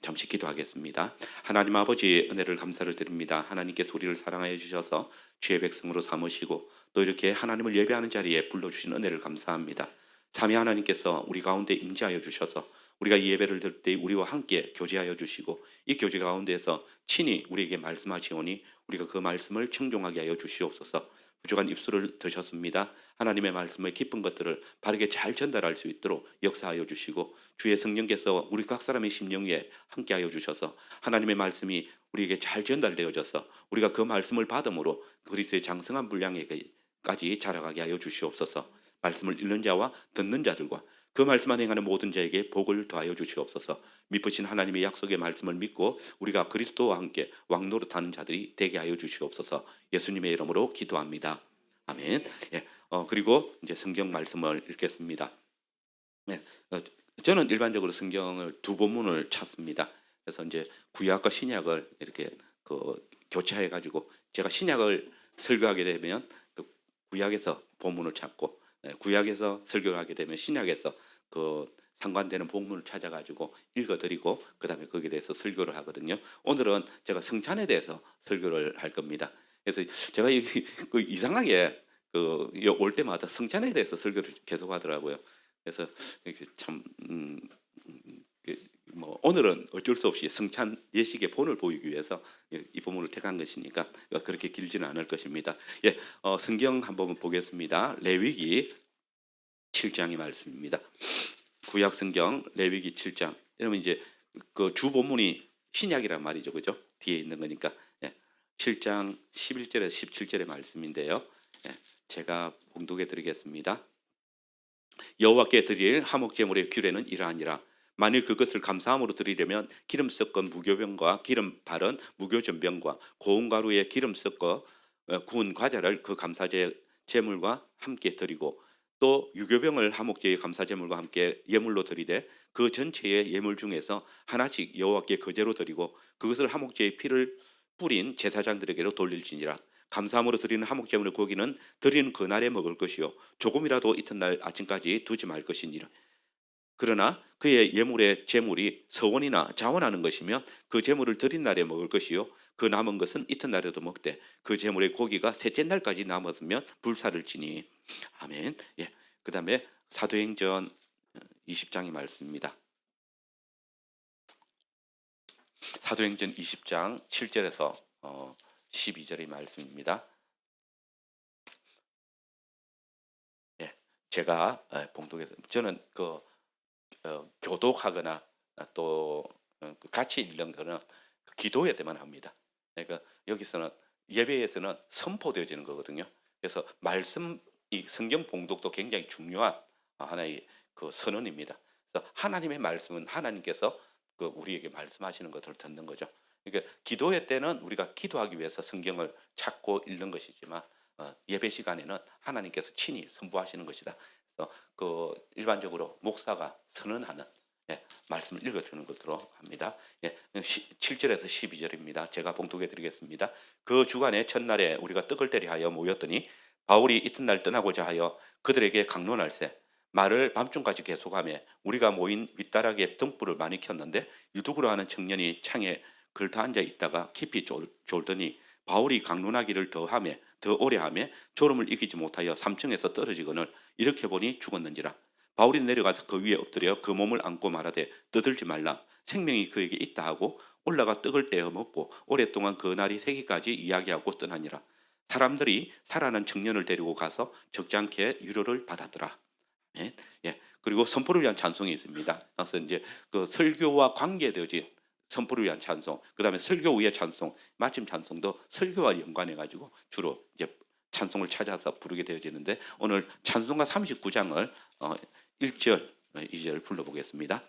잠시 기도하겠습니다. 하나님 아버지의 은혜를 감사를 드립니다. 하나님께 우리를 사랑하여 주셔서 주의 백성으로 삼으시고 또 이렇게 하나님을 예배하는 자리에 불러주신 은혜를 감사합니다. 삼위 하나님께서 우리 가운데 임재하여 주셔서 우리가 이 예배를 드릴 때 우리와 함께 교제하여 주시고 이 교제 가운데에서 친히 우리에게 말씀하시오니 우리가 그 말씀을 청종하게 하여 주시옵소서. 부족한 입술을 드셨습니다. 하나님의 말씀의 깊은 것들을 바르게 잘 전달할 수 있도록 역사하여 주시고 주의 성령께서 우리 각 사람의 심령 위에 함께하여 주셔서 하나님의 말씀이 우리에게 잘 전달되어져서 우리가 그 말씀을 받음으로 그리스도의 장성한 분량에까지 자라가게 하여 주시옵소서. 말씀을 읽는 자와 듣는 자들과 그 말씀 안에 행하는 모든 자에게 복을 더하여 주시옵소서. 미쁘신 하나님의 약속의 말씀을 믿고 우리가 그리스도와 함께 왕노릇하는 자들이 되게 하여 주시옵소서. 예수님의 이름으로 기도합니다. 아멘. 그리고 이제 성경 말씀을 읽겠습니다. 저는 일반적으로 성경을 두 본문을 찾습니다. 그래서 이제 구약과 신약을 이렇게 교차해 가지고 제가 신약을 설교하게 되면 그 구약에서 본문을 찾고 구약에서 설교를 하게 되면 신약에서 상관되는 본문을 찾아가지고 읽어드리고 그 다음에 거기에 대해서 설교를 하거든요. 오늘은 제가 성찬에 대해서 설교를 할 겁니다. 그래서 제가 이상하게 올 때마다 성찬에 대해서 설교를 계속 하더라고요. 그래서 참 오늘은 어쩔 수 없이 성찬 예식의 본을 보이기 위해서 이 본문을 택한 것이니까 그렇게 길지는 않을 것입니다. 성경 한번 보겠습니다. 레위기 7장의 말씀입니다. 구약 성경 레위기 7장. 여러분 이제 그 주 본문이 신약이란 말이죠, 그죠? 뒤에 있는 거니까 7장 11절에서 17절의 말씀인데요. 제가 봉독해 드리겠습니다. 여호와께 드릴 화목 제물의 규례는 이러하니라. 만일 그것을 감사함으로 드리려면 기름 섞은 무교병과 기름 바른 무교전병과 고운 가루에 기름 섞어 구운 과자를 그 감사제 제물과 함께 드리고 또 유교병을 화목제의 감사제물과 함께 예물로 드리되 그 전체의 예물 중에서 하나씩 여호와께 거제로 드리고 그것을 화목제의 피를 뿌린 제사장들에게로 돌릴지니라. 감사함으로 드리는 화목제물의 고기는 드리는 그날에 먹을 것이요 조금이라도 이튿날 아침까지 두지 말 것이니라. 그러나 그의 예물의 제물이 서원이나 자원하는 것이면 그 제물을 드린 날에 먹을 것이요 그 남은 것은 이튿날에도 먹되 그 제물의 고기가 셋째 날까지 남았으면 불사를 지니. 아멘. 예. 그다음에 사도행전 20장의 말씀입니다. 사도행전 20장 7절에서 12절의 말씀입니다. 예. 제가 봉독해서 저는 교독하거나 또 같이 읽는 거는 기도회 때만 합니다. 그러니까 여기서는 예배에서는 선포되어지는 거거든요. 그래서 이 성경 봉독도 굉장히 중요한 하나의 그 선언입니다. 그래서 하나님의 말씀은 하나님께서 우리에게 말씀하시는 것을 듣는 거죠. 그러니까 기도회 때는 우리가 기도하기 위해서 성경을 찾고 읽는 것이지만 예배 시간에는 하나님께서 친히 선포하시는 것이다. 그래서 일반적으로 목사가 선언하는 말씀을 읽어주는 것으로 합니다. 7절에서 12절입니다. 제가 봉독해 드리겠습니다. 그 주간의 첫날에 우리가 떡을 때리 하여 모였더니 바울이 이튿날 떠나고자 하여 그들에게 강론할세 말을 밤중까지 계속하며 우리가 모인 윗다락에 등불을 많이 켰는데 유두구로 하는 청년이 창에 걸터 앉아 있다가 깊이 졸더니 바울이 강론하기를 더 오래 하며 졸음을 이기지 못하여 3층에서 떨어지거늘 이렇게 보니 죽었는지라. 바울이 내려가서 그 위에 엎드려 그 몸을 안고 말하되 떠들지 말라 생명이 그에게 있다 하고 올라가 떡을 떼어 먹고 오랫동안 그 날이 새기까지 이야기하고 떠나니라. 사람들이 살아난 청년을 데리고 가서 적지 않게 위로를 받았더라. 그리고 선포를 위한 찬송이 있습니다. 그래서 이제 그 설교와 관계되어진 선포를 위한 찬송, 그다음에 설교 후의 찬송, 마침 찬송도 설교와 연관해 가지고 주로 이제 찬송을 찾아서 부르게 되어지는데 오늘 찬송가 39장을 1절, 2절 불러보겠습니다.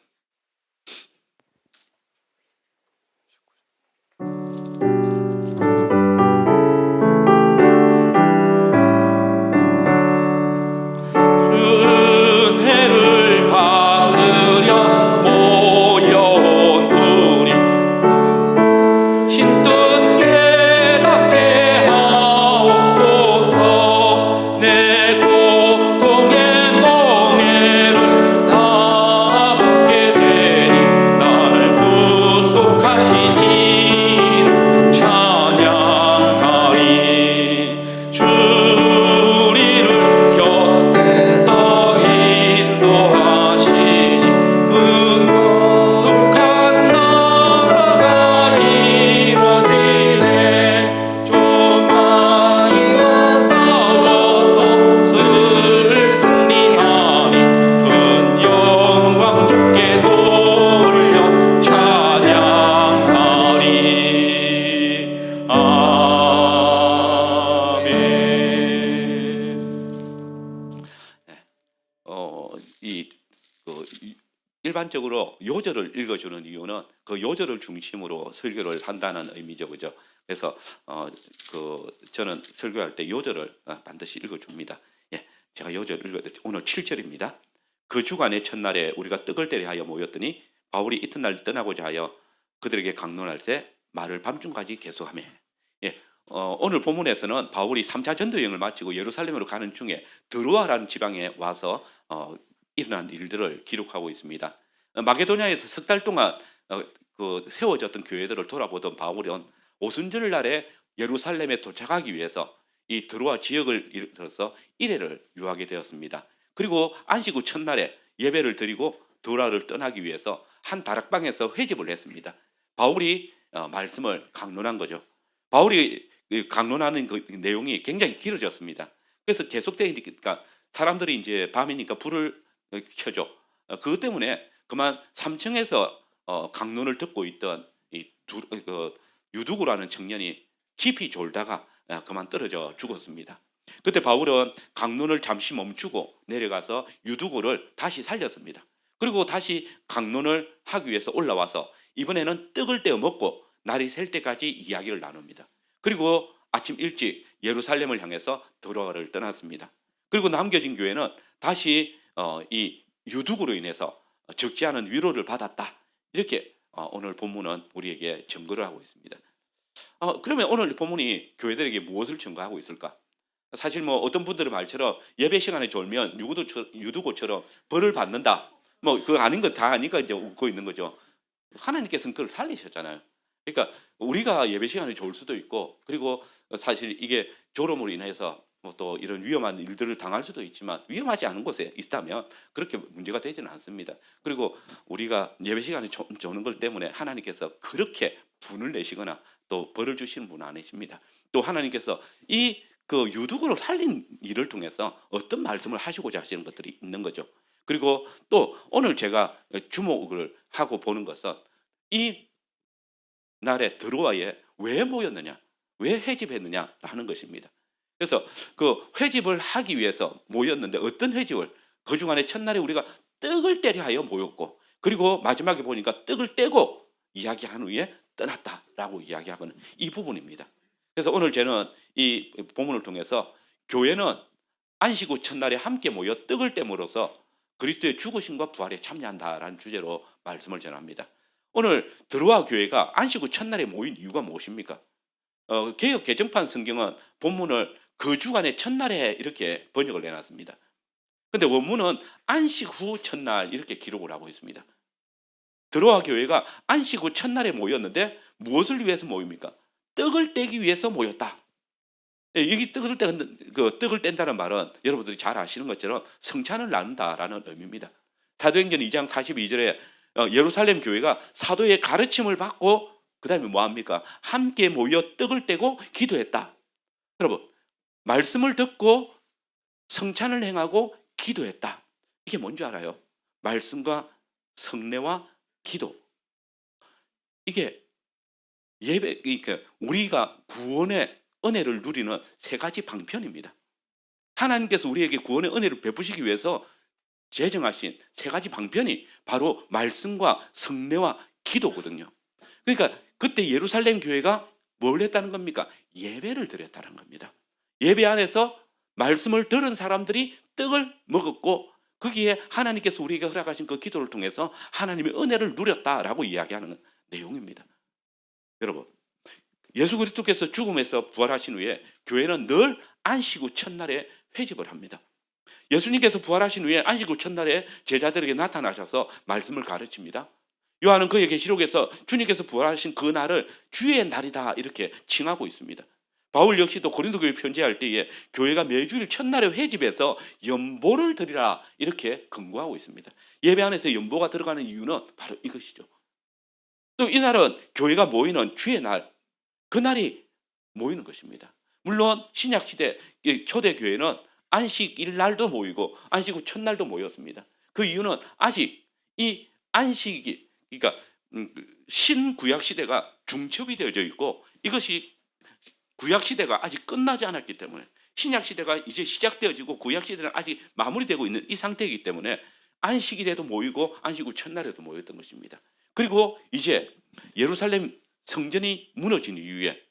일반적으로 요절을 읽어주는 이유는 그 요절을 중심으로 설교를 한다는 의미죠, 그죠? 그래서 저는 설교할 때 요절을 반드시 읽어줍니다. 제가 요절 오늘 7절입니다. 그 주간의 첫날에 우리가 떡을 때려 하여 모였더니 바울이 이튿날 떠나고자 하여 그들에게 강론할세 말을 밤중까지 계속하며. 오늘 본문에서는 바울이 3차 전도 여행을 마치고 예루살렘으로 가는 중에 드로아라는 지방에 와서 일어난 일들을 기록하고 있습니다. 마게도냐에서 석 달 동안 세워졌던 교회들을 돌아보던 바울은 오순절 날에 예루살렘에 도착하기 위해서 이 드로아 지역을 이뤄서 1회를 유하게 되었습니다. 그리고 안식 후 첫날에 예배를 드리고 드로아를 떠나기 위해서 한 다락방에서 회집을 했습니다. 바울이 말씀을 강론한 거죠. 바울이 강론하는 그 내용이 굉장히 길어졌습니다. 그래서 계속되니까 사람들이 이제 밤이니까 불을 켜죠. 그것 때문에 그만 3층에서 강론을 듣고 있던 유두구라는 청년이 깊이 졸다가 그만 떨어져 죽었습니다. 그때 바울은 강론을 잠시 멈추고 내려가서 유두구를 다시 살렸습니다. 그리고 다시 강론을 하기 위해서 올라와서 이번에는 떡을 떼어 먹고 날이 셀 때까지 이야기를 나눕니다. 그리고 아침 일찍 예루살렘을 향해서 드로아를 떠났습니다. 그리고 남겨진 교회는 다시 이 유독으로 인해서 적지 않은 위로를 받았다. 이렇게 오늘 본문은 우리에게 증거를 하고 있습니다. 그러면 오늘 본문이 교회들에게 무엇을 증거하고 있을까? 사실 뭐 어떤 분들의 말처럼 예배 시간에 졸면 유두고처럼 벌을 받는다. 뭐 그 아닌 것 다 아니까 이제 웃고 있는 거죠. 하나님께서는 그걸 살리셨잖아요. 그러니까 우리가 예배 시간에 졸 수도 있고, 그리고 사실 이게 졸음으로 인해서 뭐 또 이런 위험한 일들을 당할 수도 있지만, 위험하지 않은 곳에 있다면 그렇게 문제가 되지는 않습니다. 그리고 우리가 예배 시간에 조는 것 때문에 하나님께서 그렇게 분을 내시거나 또 벌을 주시는 분은 아니십니다. 또 하나님께서 이 그 유두고를 살린 일을 통해서 어떤 말씀을 하시고자 하시는 것들이 있는 거죠. 그리고 또 오늘 제가 주목을 하고 보는 것은 이 날에 드로아에 왜 모였느냐, 왜 회집했느냐라는 것입니다. 그래서 그 회집을 하기 위해서 모였는데 어떤 회집을, 그 주간에 첫날에 우리가 떡을 떼려 하여 모였고, 그리고 마지막에 보니까 떡을 떼고 이야기한 후에 떠났다라고 이야기하고는 이 부분입니다. 그래서 오늘 저는 이 본문을 통해서 교회는 안식 후 첫날에 함께 모여 떡을 떼므로써 그리스도의 죽으심과 부활에 참여한다라는 주제로 말씀을 전합니다. 오늘 드로아 교회가 안식 후 첫날에 모인 이유가 무엇입니까? 개역 개정판 성경은 본문을 그 주간의 첫날에 이렇게 번역을 해놨습니다. 근데 원문은 안식 후 첫날 이렇게 기록을 하고 있습니다. 드로아 교회가 안식 후 첫날에 모였는데 무엇을 위해서 모입니까? 떡을 떼기 위해서 모였다. 여기 떡을 뗀다는 말은 여러분들이 잘 아시는 것처럼 성찬을 나눈다라는 의미입니다. 사도행전 2장 42절에 예루살렘 교회가 사도의 가르침을 받고 그 다음에 뭐합니까? 함께 모여 떡을 떼고 기도했다. 여러분, 말씀을 듣고 성찬을 행하고 기도했다. 이게 뭔지 알아요? 말씀과 성례와 기도. 이게 예배, 그러니까 우리가 구원의 은혜를 누리는 세 가지 방편입니다. 하나님께서 우리에게 구원의 은혜를 베푸시기 위해서 제정하신 세 가지 방편이 바로 말씀과 성례와 기도거든요. 그러니까 그때 예루살렘 교회가 뭘 했다는 겁니까? 예배를 드렸다는 겁니다. 예배 안에서 말씀을 들은 사람들이 떡을 먹었고, 거기에 하나님께서 우리에게 허락하신 그 기도를 통해서 하나님의 은혜를 누렸다라고 이야기하는 내용입니다. 여러분, 예수 그리스도께서 죽음에서 부활하신 후에 교회는 늘 안식 후 첫날에 회집을 합니다. 예수님께서 부활하신 후에 안식 후 첫날에 제자들에게 나타나셔서 말씀을 가르칩니다. 요한은 그의 계시록에서 주님께서 부활하신 그 날을 주의 날이다 이렇게 칭하고 있습니다. 바울 역시도 고린도 교회 편지할 때에 교회가 매주일 첫날에 회집해서 연보를 드리라 이렇게 권고하고 있습니다. 예배 안에서 연보가 들어가는 이유는 바로 이것이죠. 또 이날은 교회가 모이는 주의 날, 그날이 모이는 것입니다. 물론 신약시대 초대 교회는 안식일 날도 모이고 안식 후 첫날도 모였습니다. 그 이유는 아직 이 안식이, 그러니까 신구약 시대가 중첩이 되어져 있고, 이것이 구약 시대가 아직 끝나지 않았기 때문에, 신약 시대가 이제 시작되어지고 구약 시대는 아직 마무리되고 있는 이 상태이기 때문에 안식일에도 모이고 안식 후 첫날에도 모였던 것입니다. 그리고 이제 예루살렘 성전이 무너진 이후에,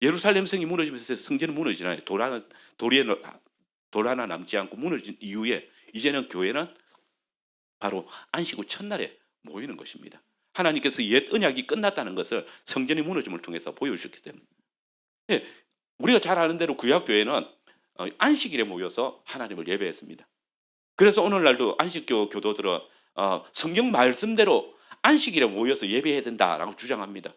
예루살렘 성이 무너지면서 성전이 무너지잖아요. 돌 하나 남지 않고 무너진 이후에 이제는 교회는 바로 안식 후 첫날에 모이는 것입니다. 하나님께서 옛 언약이 끝났다는 것을 성전이 무너짐을 통해서 보여주셨기 때문에, 우리가 잘 아는 대로 구약 교회는 안식일에 모여서 하나님을 예배했습니다. 그래서 오늘날도 안식교 교도들은 성경 말씀대로 안식일에 모여서 예배해야 된다라고 주장합니다.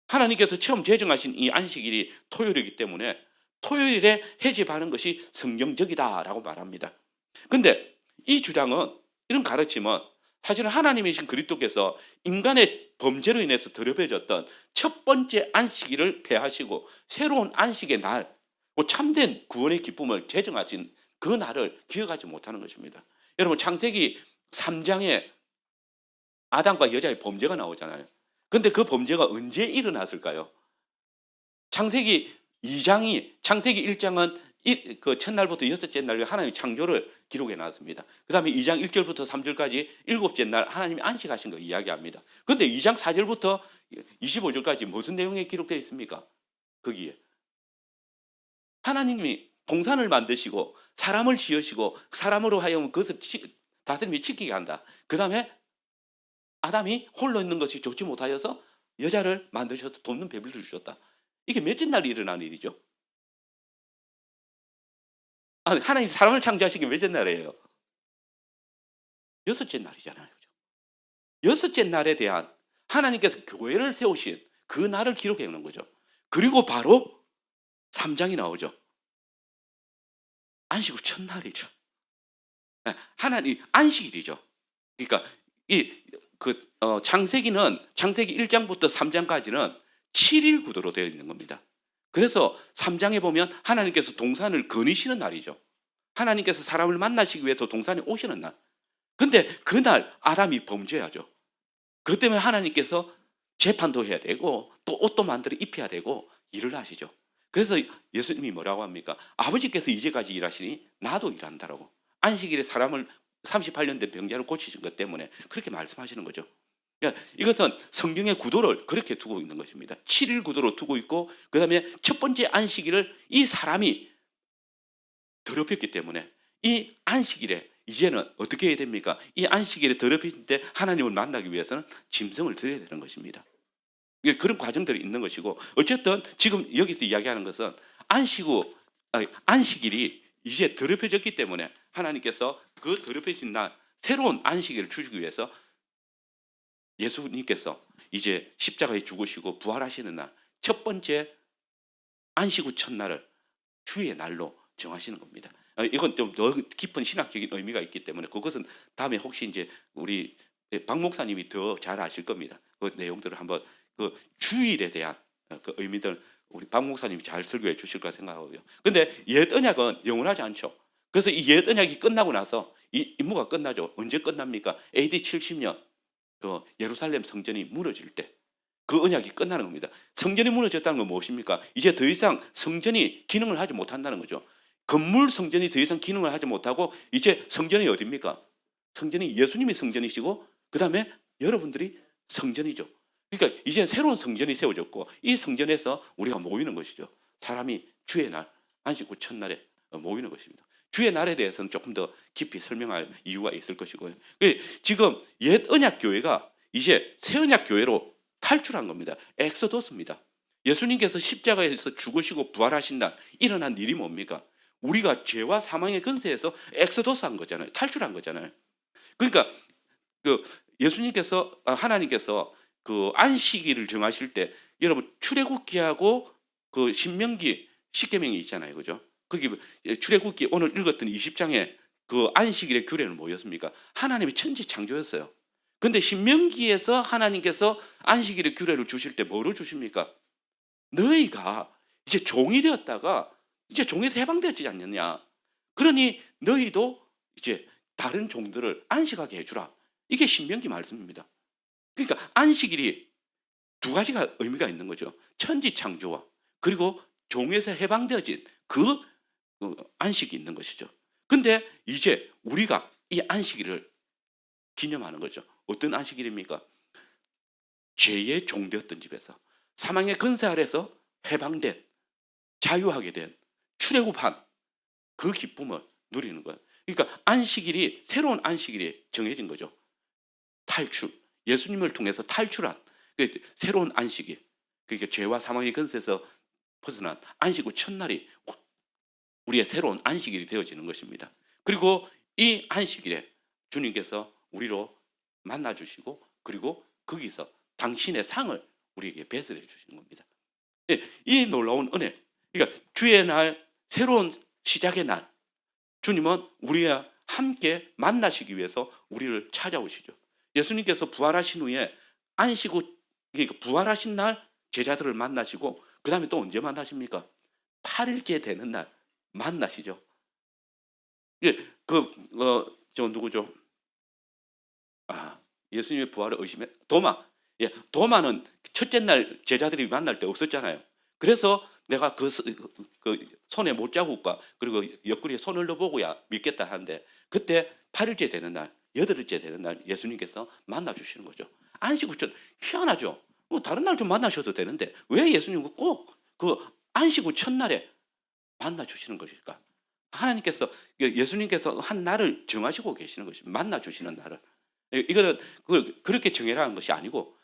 하나님께서 처음 제정하신 이 안식일이 토요일이기 때문에 토요일에 회집하는 것이 성경적이다라고 말합니다. 근데 이 주장은, 이런 가르침은 사실은 하나님이신 그리스도께서 인간의 범죄로 인해서 더럽혀졌던 첫 번째 안식일을 폐하시고 새로운 안식의 날, 참된 구원의 기쁨을 제정하신 그 날을 기억하지 못하는 것입니다. 여러분, 창세기 3장에 아담과 여자의 범죄가 나오잖아요. 근데 그 범죄가 언제 일어났을까요? 창세기 1장은 그 첫날부터 여섯째 날 하나님의 창조를 기록해 놨습니다. 그다음에 2장 1절부터 3절까지 일곱째 날 하나님이 안식하신 거 이야기합니다. 그런데 2장 4절부터 25절까지 무슨 내용이 기록되어 있습니까? 거기에 하나님이 동산을 만드시고 사람을 지으시고 사람으로 하여금 그것을 다스림이 지키게 한다. 그다음에 아담이 홀로 있는 것이 좋지 못하여서 여자를 만드셔서 돕는 배비를 주셨다. 이게 몇째 날 일어난 일이죠? 아니, 하나님 사람을 창조하신 게 몇째 날이에요? 여섯째 날이잖아요. 그죠? 여섯째 날에 대한 하나님께서 교회를 세우신 그 날을 기록해 놓은 거죠. 그리고 바로 3장이 나오죠. 안식 후 첫날이죠. 하나님 안식일이죠. 그러니까 창세기는 창세기 1장부터 3장까지는 7일 구도로 되어 있는 겁니다. 그래서 3장에 보면 하나님께서 동산을 거니시는 날이죠. 하나님께서 사람을 만나시기 위해서 동산에 오시는 날. 근데 그날 아담이 범죄하죠. 그것 때문에 하나님께서 재판도 해야 되고 또 옷도 만들어 입혀야 되고 일을 하시죠. 그래서 예수님이 뭐라고 합니까? 아버지께서 이제까지 일하시니 나도 일한다라고. 안식일에 사람을 38년 된 병자를 고치신 것 때문에 그렇게 말씀하시는 거죠. 그러니까 이것은 성경의 구도를 그렇게 두고 있는 것입니다. 7일 구도로 두고 있고 그다음에 첫 번째 안식일을 이 사람이 더럽혔기 때문에 이 안식일에 이제는 어떻게 해야 됩니까? 이 안식일에 더럽힐 때 하나님을 만나기 위해서는 짐승을 드려야 되는 것입니다. 그런 과정들이 있는 것이고 어쨌든 지금 여기서 이야기하는 것은 안식일이 이제 더럽혀졌기 때문에 하나님께서 그 더럽혀진 날 새로운 안식일을 주시기 위해서 예수님께서 이제 십자가에 죽으시고 부활하시는 날 첫 번째 안식 후 첫날을 주의 날로 정하시는 겁니다. 이건 좀 더 깊은 신학적인 의미가 있기 때문에 그것은 다음에 혹시 이제 우리 박 목사님이 더 잘 아실 겁니다. 그 내용들을 한번 그 주일에 대한 그 의미들 우리 박 목사님이 잘 설교해 주실 거라 생각하고요. 근데 옛 언약은 영원하지 않죠. 그래서 이 옛 언약이 끝나고 나서 이 임무가 끝나죠. 언제 끝납니까? AD 70년 그 예루살렘 성전이 무너질 때 그 언약이 끝나는 겁니다. 성전이 무너졌다는 건 무엇입니까? 이제 더 이상 성전이 기능을 하지 못한다는 거죠. 건물 성전이 더 이상 기능을 하지 못하고 이제 성전이 어디입니까? 성전이 예수님이 성전이시고 그 다음에 여러분들이 성전이죠. 그러니까 이제 새로운 성전이 세워졌고 이 성전에서 우리가 모이는 것이죠. 사람이 주의 날, 안식 후 첫날에 모이는 것입니다. 주의 날에 대해서는 조금 더 깊이 설명할 이유가 있을 것이고요. 지금 옛 언약 교회가 이제 새 언약 교회로 탈출한 겁니다. 엑소더스입니다. 예수님께서 십자가에서 죽으시고 부활하신 날 일어난 일이 뭡니까? 우리가 죄와 사망의 근세에서 엑소더스한 거잖아요. 탈출한 거잖아요. 그러니까 그 예수님께서 하나님께서 그 안식일을 정하실 때 여러분 출애굽기하고 그 신명기 10계명이 있잖아요. 그죠? 거기 출애굽기 오늘 읽었던 20장에 그 안식일의 규례는 뭐였습니까? 하나님의 천지 창조였어요. 근데 신명기에서 하나님께서 안식일의 규례를 주실 때 뭐로 주십니까? 너희가 이제 종이 되었다가 이제 종에서 해방되었지 않느냐. 그러니 너희도 이제 다른 종들을 안식하게 해주라. 이게 신명기 말씀입니다. 그러니까 안식일이 두 가지가 의미가 있는 거죠. 천지 창조와 그리고 종에서 해방되어진 그 안식이 있는 것이죠. 근데 이제 우리가 이 안식일을 기념하는 거죠. 어떤 안식일입니까? 죄의 종되었던 집에서 사망의 근세 아래서 해방된 자유하게 된 출애굽한 그 기쁨을 누리는 거예요. 그러니까 안식일이 새로운 안식일이 정해진 거죠. 탈출. 예수님을 통해서 탈출한 새로운 안식일. 그러니까 죄와 사망의 근세에서 벗어난 안식 후 첫날이 우리의 새로운 안식일이 되어지는 것입니다. 그리고 이 안식일에 주님께서 우리로 만나주시고 그리고 거기서 당신의 상을 우리에게 배설해 주시는 겁니다. 이 놀라운 은혜. 그러니까 주의 날, 새로운 시작의 날, 주님은 우리와 함께 만나시기 위해서 우리를 찾아오시죠. 예수님께서 부활하신 후에 안식 후 그러니까 부활하신 날 제자들을 만나시고 그 다음에 또 언제 만나십니까? 8일째 되는 날 만나시죠. 저 누구죠? 예수님의 부활을 의심해 도마. 도마는 첫째 날 제자들이 만날 때 없었잖아요. 그래서 내가 그 손에 못자국과 그리고 옆구리에 손을 넣어보고야 믿겠다 하는데 그때 8일째 되는 날, 8일째 되는 날 예수님께서 만나 주시는 거죠. 안식 후 희한하죠. 뭐 다른 날 좀 만나셔도 되는데 왜 예수님은 꼭 그 안식 후 첫날에 만나 주시는 것일까? 하나님께서 예수님께서 한 날을 정하시고 계시는 것입니다. 만나 주시는 날을. 이거는 그렇게 정해라는 것이 아니고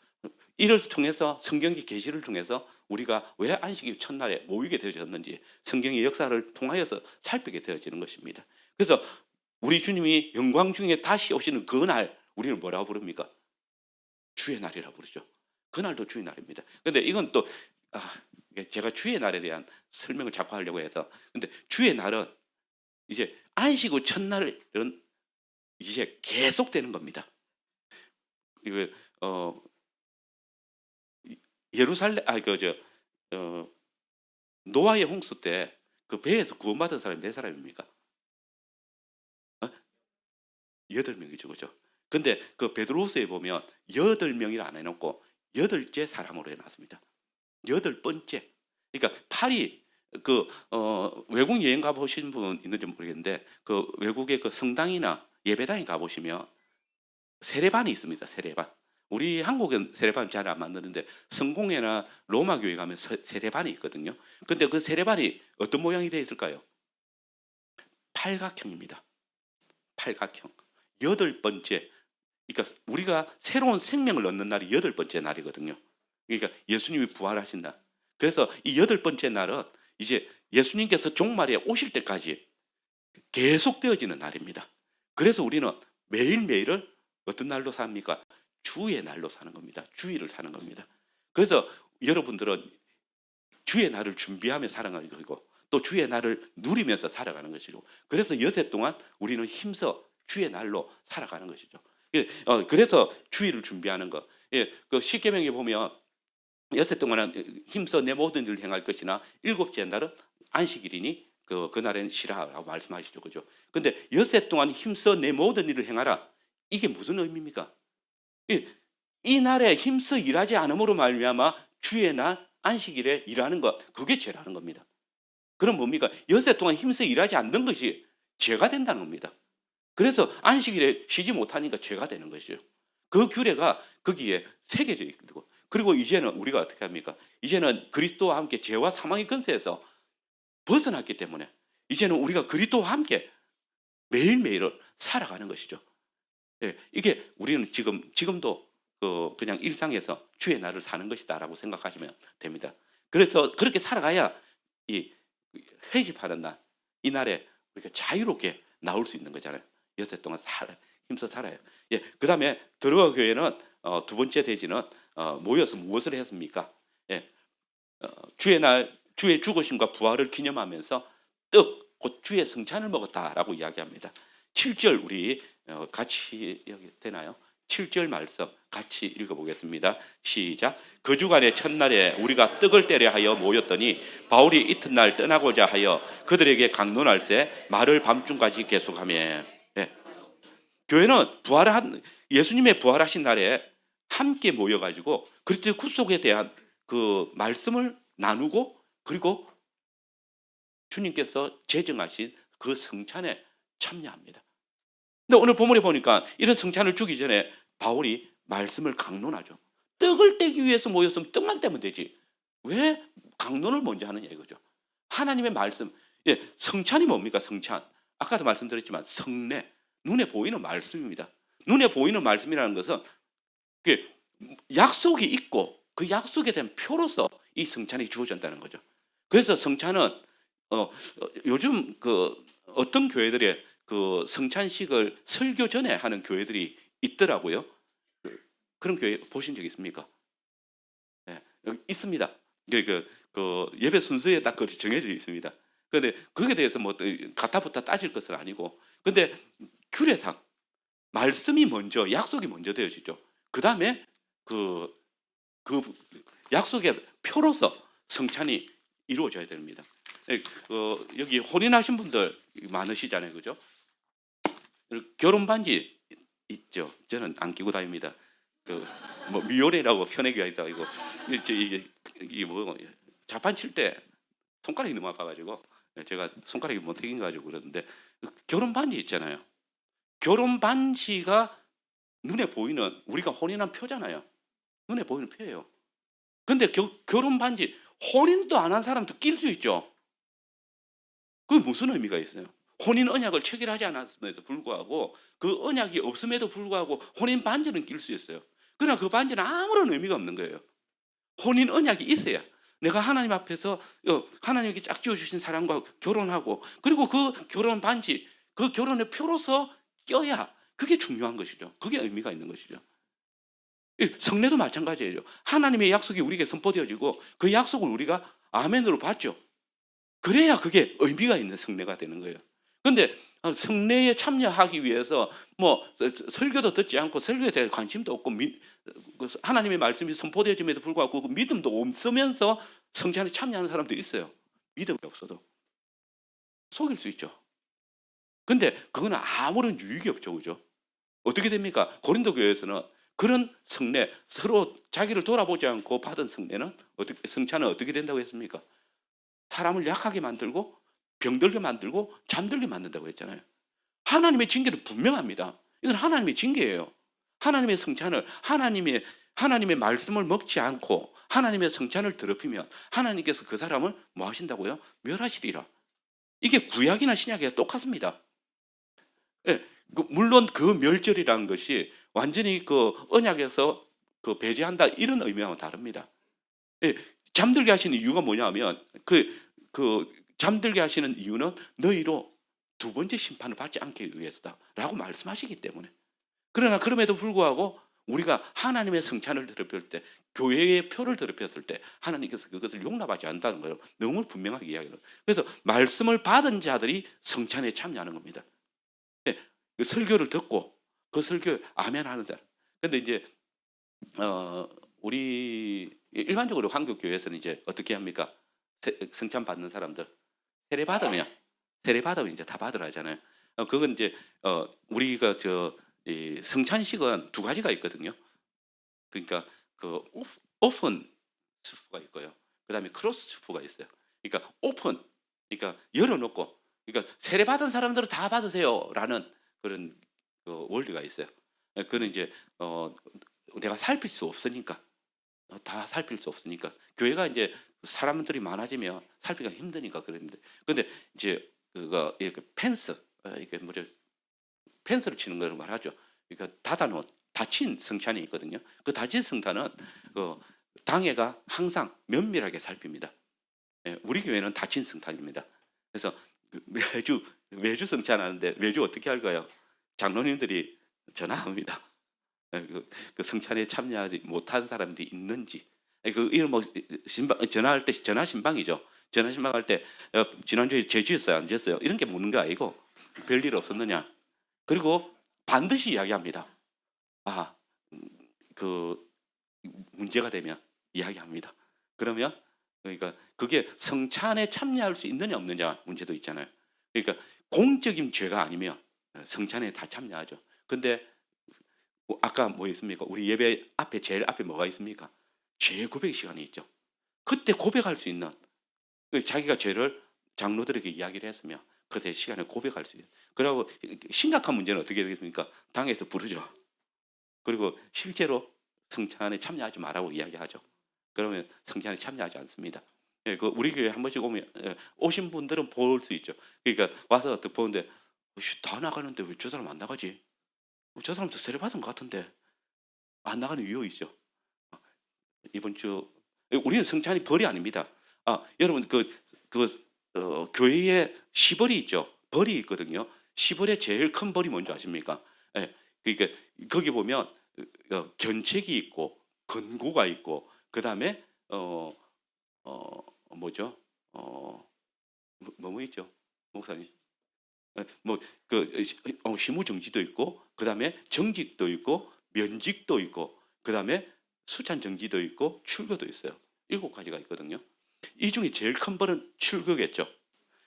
이를 통해서 성경의 계시를 통해서 우리가 왜 안식일 첫날에 모이게 되어졌는지 성경의 역사를 통하여서 살피게 되어지는 것입니다. 그래서 우리 주님이 영광 중에 다시 오시는 그 날 우리는 뭐라고 부릅니까? 주의 날이라고 부르죠. 그날도 주의 날입니다. 그런데 이건 또 제가 주의 날에 대한 설명을 자꾸 하려고 해서 근데 주의 날은 이제 안식 후 첫날은 이제 계속되는 겁니다. 이거 예루살렘 노아의 홍수 때 그 배에서 구원받은 사람이 몇 사람입니까? 8명이죠, 그죠? 근데 그 베드로후서에 보면 8명이라 안 해놓고 8째 사람으로 해놨습니다. 8번째. 그러니까 8이 외국 여행 가보신 분 있는지 모르겠는데 그 외국의 그 성당이나 예배당에 가보시면 세례반이 있습니다. 세례반. 우리 한국은 세례반 잘 안 만드는데 성공회나 로마 교회 가면 세례반이 있거든요. 근데 그 세례반이 어떤 모양이 되어 있을까요? 팔각형입니다. 팔각형. 8번째. 그러니까 우리가 새로운 생명을 얻는 날이 8번째 날이거든요. 그러니까 예수님이 부활하신 날. 그래서 이 8번째 날은 이제 예수님께서 종말에 오실 때까지 계속되어지는 날입니다. 그래서 우리는 매일매일을 어떤 날로 삽니까? 주의 날로 사는 겁니다. 주일을 사는 겁니다. 그래서 여러분들은 주의 날을 준비하며 살아가는 것이고 또 주의 날을 누리면서 살아가는 것이고 그래서 여세 동안 우리는 힘써 주의 날로 살아가는 것이죠. 그래서 주일을 준비하는 것. 그 십계명에 보면 여세 동안은 힘써 내 모든 일을 행할 것이나 일곱째 날은 안식일이니 그날에는 쉬라라고 말씀하시죠, 그죠? 근데 여세 동안 힘써 내 모든 일을 행하라. 이게 무슨 의미입니까? 이 날에 힘써 일하지 않음으로 말미암아 주의 날 안식일에 일하는 것 그게 죄라는 겁니다. 그럼 뭡니까? 여세 동안 힘써 일하지 않는 것이 죄가 된다는 겁니다. 그래서 안식일에 쉬지 못하니까 죄가 되는 것이죠. 그 규례가 거기에 새겨져 있고 그리고 이제는 우리가 어떻게 합니까? 이제는 그리스도와 함께 죄와 사망의 권세에서 벗어났기 때문에 이제는 우리가 그리스도와 함께 매일매일을 살아가는 것이죠. 이게 우리는 지금도 그냥 일상에서 주의 날을 사는 것이다라고 생각하시면 됩니다. 그래서 그렇게 살아가야 이 회집하는 날, 이 날에 우리가 자유롭게 나올 수 있는 거잖아요. 여세 동안 힘써 살아요. 그 다음에 들어가 교회는 두 번째 대지는 모여서 무엇을 했습니까? 주의 날, 주의 죽으심과 부활을 기념하면서 떡, 곧 주의 성찬을 먹었다라고 이야기합니다. 7절 우리 같이 여기 되나요? 7절 말씀 같이 읽어보겠습니다. 시작. 그 주간의 첫날에 우리가 떡을 떼려 하여 모였더니 바울이 이튿날 떠나고자 하여 그들에게 강론할세 말을 밤중까지 계속하며 교회는 예수님의 부활하신 날에 함께 모여가지고 그리스도의 구속에 대한 그 말씀을 나누고 그리고 주님께서 제정하신 그 성찬에 참여합니다. 근데 오늘 본문에 보니까 이런 성찬을 주기 전에 바울이 말씀을 강론하죠. 떡을 떼기 위해서 모였으면 떡만 떼면 되지. 왜 강론을 먼저 하느냐 이거죠. 하나님의 말씀. 성찬이 뭡니까? 성찬. 아까도 말씀드렸지만 성례. 눈에 보이는 말씀입니다. 눈에 보이는 말씀이라는 것은 약속이 있고 그 약속에 대한 표로서 이 성찬이 주어진다는 거죠. 그래서 성찬은 요즘 어떤 교회들의 그 성찬식을 설교 전에 하는 교회들이 있더라고요. 그런 교회 보신 적 있습니까? 여기 있습니다. 예배 순서에 딱 정해져 있습니다. 그런데 거기에 대해서 뭐 가타부타 따질 것은 아니고, 근데 규례상 말씀이 먼저, 약속이 먼저 되어지죠. 그 다음에 그 약속의 표로서 성찬이 이루어져야 됩니다. 여기 혼인하신 분들 많으시잖아요, 그죠? 결혼 반지 있죠. 저는 안 끼고 다닙니다. 뭐 미혼이라고 편하게 하다 이거 이게 뭐 자판 칠 때 손가락이 너무 아파가지고 제가 손가락이 못 생겨가지고 그러는데 결혼 반지 있잖아요. 결혼 반지가 눈에 보이는 우리가 혼인한 표잖아요. 눈에 보이는 표예요. 근데 결혼 반지 혼인도 안 한 사람도 낄 수 있죠. 그게 무슨 의미가 있어요? 혼인 언약을 체결하지 않았음에도 불구하고 그 언약이 없음에도 불구하고 혼인 반지는 낄 수 있어요. 그러나 그 반지는 아무런 의미가 없는 거예요. 혼인 언약이 있어야 내가 하나님 앞에서 하나님께 짝지어 주신 사람과 결혼하고 그리고 그 결혼 반지 그 결혼의 표로서 껴야 그게 중요한 것이죠. 그게 의미가 있는 것이죠. 성례도 마찬가지예요. 하나님의 약속이 우리에게 선포되어지고 그 약속을 우리가 아멘으로 받죠. 그래야 그게 의미가 있는 성례가 되는 거예요. 근데 성례에 참여하기 위해서 뭐 설교도 듣지 않고 설교에 대해 관심도 없고 하나님의 말씀이 선포되어짐에도 불구하고 그 믿음도 없으면서 성찬에 참여하는 사람도 있어요. 믿음이 없어도 속일 수 있죠. 근데 그거는 아무런 유익이 없죠, 그죠? 어떻게 됩니까? 고린도 교회에서는 그런 성례, 서로 자기를 돌아보지 않고 받은 성례는 성찬은 어떻게 된다고 했습니까? 사람을 약하게 만들고 병들게 만들고 잠들게 만든다고 했잖아요. 하나님의 징계는 분명합니다. 이건 하나님의 징계예요. 하나님의 성찬을 하나님의 말씀을 먹지 않고 하나님의 성찬을 더럽히면 하나님께서 그 사람을 뭐 하신다고요? 멸하시리라. 이게 구약이나 신약이랑 똑같습니다. 예, 물론 그 멸절이라는 것이 완전히 그 언약에서 그 배제한다 이런 의미와는 다릅니다. 예, 잠들게 하시는 이유가 뭐냐면 그 잠들게 하시는 이유는 너희로 두 번째 심판을 받지 않기 위해서다라고 말씀하시기 때문에. 그러나 그럼에도 불구하고 우리가 하나님의 성찬을 더럽힐 때 교회의 표를 더럽혔을 때 하나님께서 그것을 용납하지 않는다는 걸 너무 분명하게 이야기해요. 그래서 말씀을 받은 자들이 성찬에 참여하는 겁니다. 네, 그 설교를 듣고 그 설교 아멘 하는 사람. 근데 이제 우리 일반적으로 한국 교회에서는 이제 어떻게 합니까? 성찬 받는 사람들 세례 받으면 이제 다 받으라 하잖아요. 그건 이제 우리가 이 성찬식은 두 가지가 있거든요. 그러니까 그 오픈 수프가 있고요. 그다음에 크로스 수프가 있어요. 그러니까 오픈, 그러니까 열어놓고, 그러니까 세례 받은 사람들은 다 받으세요라는 그런 그 원리가 있어요. 그는 이제 내가 살필 수 없으니까 다 살필 수 없으니까 교회가 이제 사람들이 많아지면 살피기가 힘드니까 그랬는데 근데 이제 그거 이렇게 펜스 이게 뭐죠? 펜스를 치는 걸 말하죠. 그러니까 닫아놓은 닫힌 성찬이 있거든요. 그 닫힌 성찬은 그 당회가 항상 면밀하게 살핍니다. 예, 우리 교회는 닫힌 성찬입니다. 그래서 매주 성찬하는데 매주 어떻게 할까요? 장로님들이 전화합니다. 그 성찬에 참여하지 못한 사람들이 있는지 그 이런 뭐 전화할 때 전화 신방이죠. 전화 신방할 때 지난주에 제주였어요, 안 지었어요? 이런 게 묻는 거 아니고 별일 없었느냐? 그리고 반드시 이야기합니다. 그 문제가 되면 이야기합니다. 그러면 그러니까 그게 성찬에 참여할 수 있느냐 없느냐 문제도 있잖아요. 그러니까 공적인 죄가 아니면 성찬에 다 참여하죠. 근데 아까 뭐 있습니까? 우리 예배 앞에 제일 앞에 뭐가 있습니까? 죄 고백 시간이 있죠. 그때 고백할 수 있는 자기가 죄를 장로들에게 이야기를 했으면 그때 시간에 고백할 수 있는. 그리고 심각한 문제는 어떻게 되겠습니까? 당에서 부르죠. 그리고 실제로 성찬에 참여하지 말라고 이야기하죠. 그러면 성찬에 참여하지 않습니다. 예, 그 우리 교회 한 번씩 오면 오신 분들은 볼 수 있죠. 그러니까 와서 딱 보는데 다 나가는데 왜 저 사람 안 나가지? 저 사람도 세례 받은 것 같은데 안 나가는 이유 있죠. 이번 주 우리는 성찬이 벌이 아닙니다. 여러분 교회에 시벌이 있죠. 벌이 있거든요. 시벌의 제일 큰 벌이 뭔지 아십니까? 예, 그러니까 거기 보면 견책이 있고 권고가 있고 그 다음에 뭐죠? 뭐 있죠, 목사님? 시무정지도 있고 그 다음에 정직도 있고 면직도 있고 그 다음에 수찬정지도 있고 출교도 있어요. 7가지가 있거든요. 이 중에 제일 큰 벌은 출교겠죠.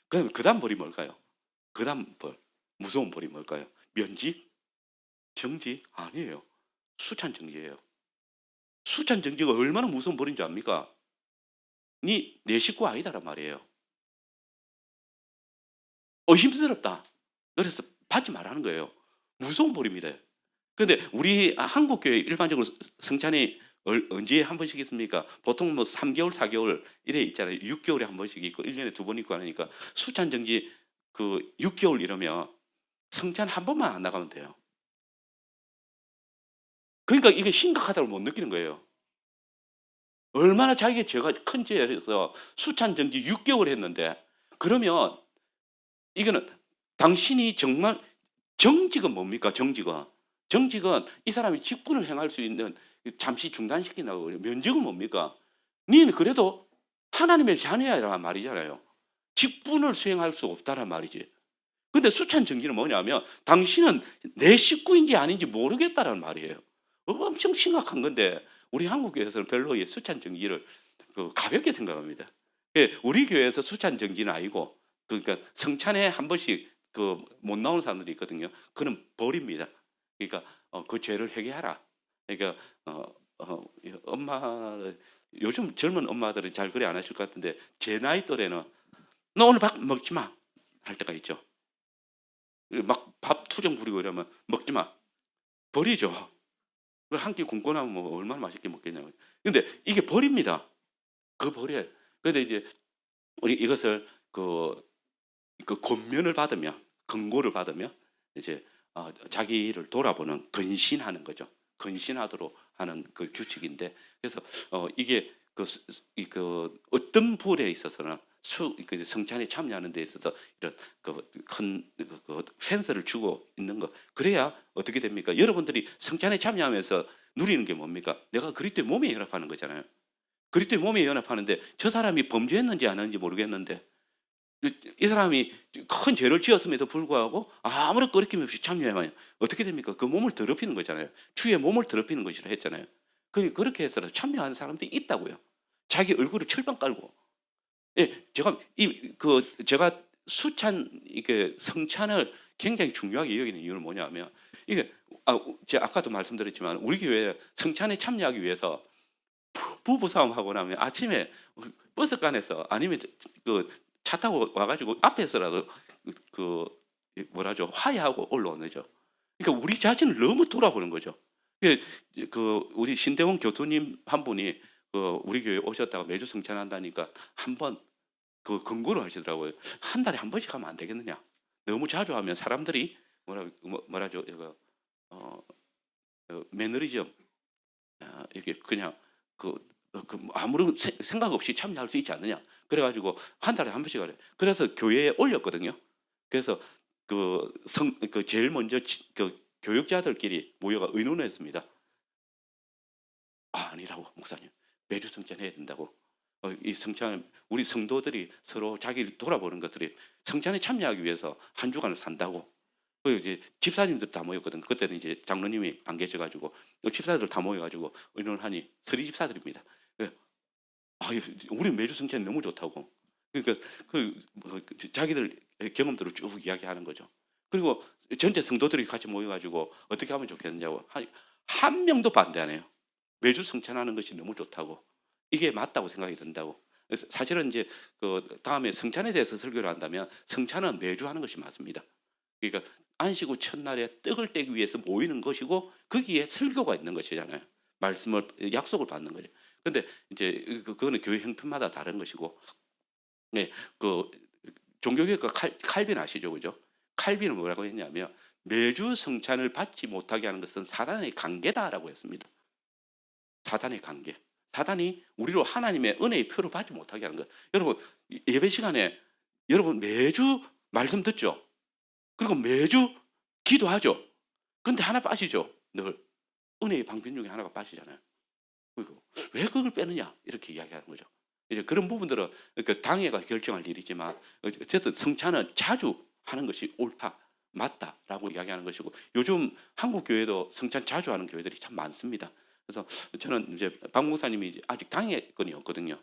그럼 그 다음 벌이 뭘까요? 그 다음 벌 무서운 벌이 뭘까요? 면직? 정직? 아니에요. 수찬정지예요. 수찬정지가 얼마나 무서운 벌인 줄 압니까? 내 식구 아니다란 말이에요. 의심스럽다. 그래서 받지 말라는 거예요. 무서운 벌입니다. 그런데 우리 한국 교회 일반적으로 성찬이 언제 한 번씩 있습니까? 보통 뭐 3개월, 4개월 이래 있잖아요. 6개월에 한 번씩 있고 1년에 2번 있고 하니까 수찬 정지 그 6개월 이러면 성찬 한 번만 안 나가면 돼요. 그러니까 이게 심각하다고 못 느끼는 거예요. 얼마나 자기가 죄가 큰 죄에서 수찬 정지 6개월 했는데 그러면 이거는 당신이 정말 정직은 뭡니까? 정직은 이 사람이 직분을 행할 수 있는 잠시 중단시킨다고 그래요. 면직은 뭡니까? 니는 그래도 하나님의 자녀야란 말이잖아요. 직분을 수행할 수 없다란 말이지. 근데 수찬 정지는 뭐냐면 당신은 내 식구인지 아닌지 모르겠다라는 말이에요. 엄청 심각한 건데 우리 한국 교회에서는 별로 이 수찬 정지를 가볍게 생각합니다. 예, 우리 교회에서 수찬 정지는 아니고 그러니까 성찬에 한 번씩 못 나오는 사람들이 있거든요. 그는 벌입니다. 그러니까 그 죄를 회개하라. 그러니까 엄마 요즘 젊은 엄마들은 잘 그래 안 하실 것 같은데 제 나이 또래는 너 오늘 밥 먹지 마 할 때가 있죠. 막 밥 투정 부리고 이러면 먹지 마. 벌이죠. 한 끼 굶고 나면 뭐 얼마나 맛있게 먹겠냐고요. 근데 이게 벌입니다. 그 벌이에요. 근데 이제 우리 이것을 그 권면을 받으며 권고를 받으며 이제 자기를 돌아보는 근신하는 거죠. 근신하도록 하는 그 규칙인데 그래서 이게 그 어떤 부분에 있어서는 그 성찬에 참여하는 데 있어서 이런 큰 센스를 주고 있는 거 그래야 어떻게 됩니까? 여러분들이 성찬에 참여하면서 누리는 게 뭡니까? 내가 그리스도의 몸에 연합하는 거잖아요. 그리스도의 몸에 연합하는데 저 사람이 범죄했는지 안 했는지 모르겠는데 이 사람이 큰 죄를 지었음에도 불구하고 아무런 거리낌 없이 참여하면 어떻게 됩니까? 그 몸을 더럽히는 거잖아요. 주의 몸을 더럽히는 것이라 했잖아요. 그렇게 해서 참여하는 사람들이 있다고요. 자기 얼굴을 철판 깔고. 예, 제가 이게 성찬을 굉장히 중요하게 여기는 이유는 뭐냐면 이게 제가 아까도 말씀드렸지만 우리 교회 성찬에 참여하기 위해서 부부 싸움하고 나면 아침에 버스간에서 아니면 차 타고 와가지고 앞에서라도 뭐라죠 화해하고 올라오죠. 그러니까 우리 자신을 너무 돌아보는 거죠. 우리 신대원 교수님 한 분이 우리 교회 오셨다가 매주 성찬한다니까 한번 권고를 하시더라고요. 한 달에 한 번씩 하면 안 되겠느냐? 너무 자주 하면 사람들이 뭐라죠? 매너리즘 이게 그냥 아무런 생각 없이 참여할 수 있지 않느냐. 그래가지고 한 달에 한 번씩 하래. 그래서 교회에 올렸거든요. 그래서 제일 먼저 교육자들끼리 모여가 의논을 했습니다. 아니라고 목사님 매주 성찬해야 된다고. 이 성찬 우리 성도들이 서로 자기를 돌아보는 것들이 성찬에 참여하기 위해서 한 주간을 산다고. 그리고 이제 집사님들 다 모였거든. 그때는 이제 장로님이 안 계셔가지고 집사들 다 모여가지고 의논하니 서리 집사들입니다. 우리 매주 성찬이 너무 좋다고. 그러니까 자기들 경험들을 쭉 이야기하는 거죠. 그리고 전체 성도들이 같이 모여가지고 어떻게 하면 좋겠느냐고 한 명도 반대 안 해요. 매주 성찬하는 것이 너무 좋다고. 이게 맞다고 생각이 든다고. 그래서 사실은 이제 다음에 성찬에 대해서 설교를 한다면 성찬은 매주 하는 것이 맞습니다. 그러니까 안식 후 첫날에 떡을 떼기 위해서 모이는 것이고 거기에 설교가 있는 것이잖아요. 말씀을 약속을 받는 거죠. 근데 이제 그거는 교회 형편마다 다른 것이고, 네, 종교개혁가 칼빈 아시죠, 그죠? 칼빈은 뭐라고 했냐면 매주 성찬을 받지 못하게 하는 것은 사단의 관계다라고 했습니다. 사단의 관계. 사단이 우리로 하나님의 은혜의 표를 받지 못하게 하는 것. 여러분 예배 시간에 여러분 매주 말씀 듣죠? 그리고 매주 기도하죠? 근데 하나 빠지죠? 늘 은혜의 방편 중에 하나가 빠지잖아요. 그리고 왜 그걸 빼느냐 이렇게 이야기하는 거죠. 이제 그런 부분들은 당회가 결정할 일이지만 어쨌든 성찬은 자주 하는 것이 옳다, 맞다라고 이야기하는 것이고 요즘 한국 교회도 성찬 자주 하는 교회들이 참 많습니다. 그래서 저는 이제 박 목사님이 아직 당회권이 없거든요.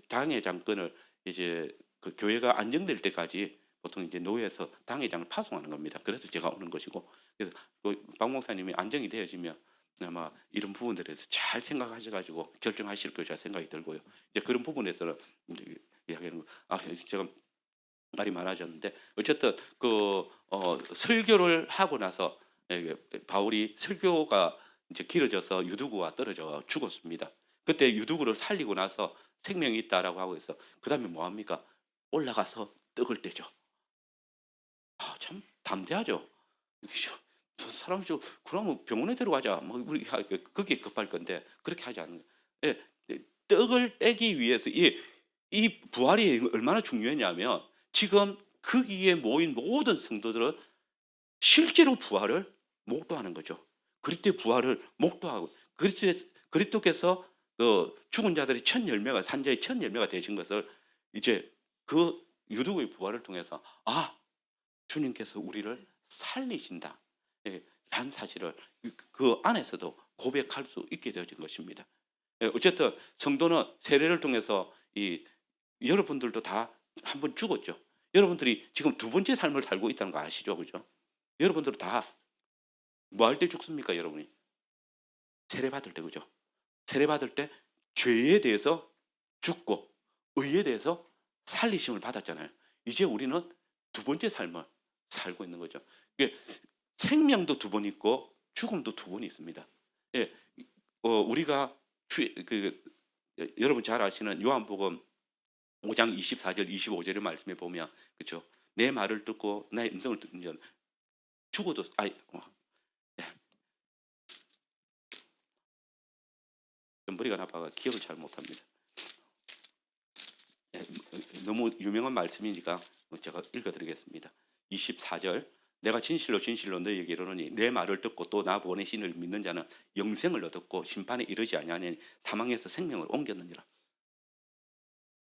당회장권을 이제 교회가 안정될 때까지 보통 이제 노회에서 당회장을 파송하는 겁니다. 그래서 제가 오는 것이고 그래서 박 목사님이 안정이 되어지면 아마 이런 부분들에 대해서 잘 생각하셔가지고 결정하실 것이라 생각이 들고요. 이제 그런 부분에서는 이제 이야기하는 거, 제가 말이 많아졌는데 어쨌든 설교를 하고 나서 바울이 설교가 이제 길어져서 유두구와 떨어져 죽었습니다. 그때 유두구를 살리고 나서 생명이 있다라고 하고 있어. 그다음에 뭐 합니까? 올라가서 떡을 떼죠. 참 담대하죠. 저 사람 그러면 병원에 데려가자. 뭐 우리 그게 급할 건데 그렇게 하지 않는 거예요. 떡을 떼기 위해서 이 부활이 얼마나 중요했냐면 지금 거기에 모인 모든 성도들은 실제로 부활을 목도하는 거죠. 그리스도의 부활을 목도하고 그리스도께서 죽은 자들이 첫 열매가 산자의 첫 열매가 되신 것을 이제 그 유두의 부활을 통해서 주님께서 우리를 살리신다. 라는 사실을 그 안에서도 고백할 수 있게 되어진 것입니다. 어쨌든 성도는 세례를 통해서 여러분들도 다 한 번 죽었죠. 여러분들이 지금 두 번째 삶을 살고 있다는 거 아시죠? 그죠? 여러분들은 다 뭐 할 때 죽습니까, 여러분이? 세례 받을 때, 그죠? 세례 받을 때 죄에 대해서 죽고 의에 대해서 살리심을 받았잖아요. 이제 우리는 두 번째 삶을 살고 있는 거죠. 이게 생명도 두 번 있고 죽음도 두 번 있습니다. 우리가 여러분 잘 아시는 요한복음 5장 24절 25절의 말씀에 보면 그렇죠. 내 말을 듣고 나의 음성을 듣는 죽어도 머리가 나빠가 기억을 잘 못합니다. 너무 유명한 말씀이니까 제가 읽어드리겠습니다. 24절 내가 진실로 진실로 너희에게 이르노니 내 말을 듣고 또 나 보내신 이를 믿는 자는 영생을 얻었고 심판에 이르지 아니하니 사망에서 생명을 옮겼느니라.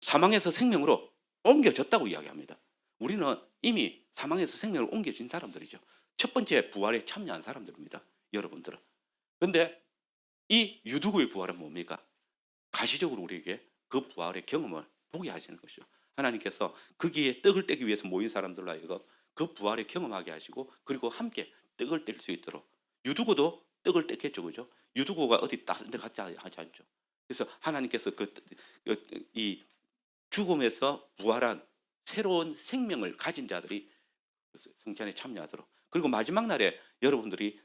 사망에서 생명으로 옮겨졌다고 이야기합니다. 우리는 이미 사망에서 생명을 옮겨진 사람들이죠. 첫 번째 부활에 참여한 사람들입니다. 여러분들은. 그런데 이 유두구의 부활은 뭡니까? 가시적으로 우리에게 그 부활의 경험을 보게 하시는 것이죠. 하나님께서 거기에 떡을 떼기 위해서 모인 사람들로 하여금 그 부활을 경험하게 하시고 그리고 함께 떡을 뗄 수 있도록 유두구도 떡을 뗐겠죠. 그죠? 유두구가 어디 다른 데 같지 하지 않죠. 그래서 하나님께서 이 죽음에서 부활한 새로운 생명을 가진 자들이 성찬에 참여하도록 그리고 마지막 날에 여러분들이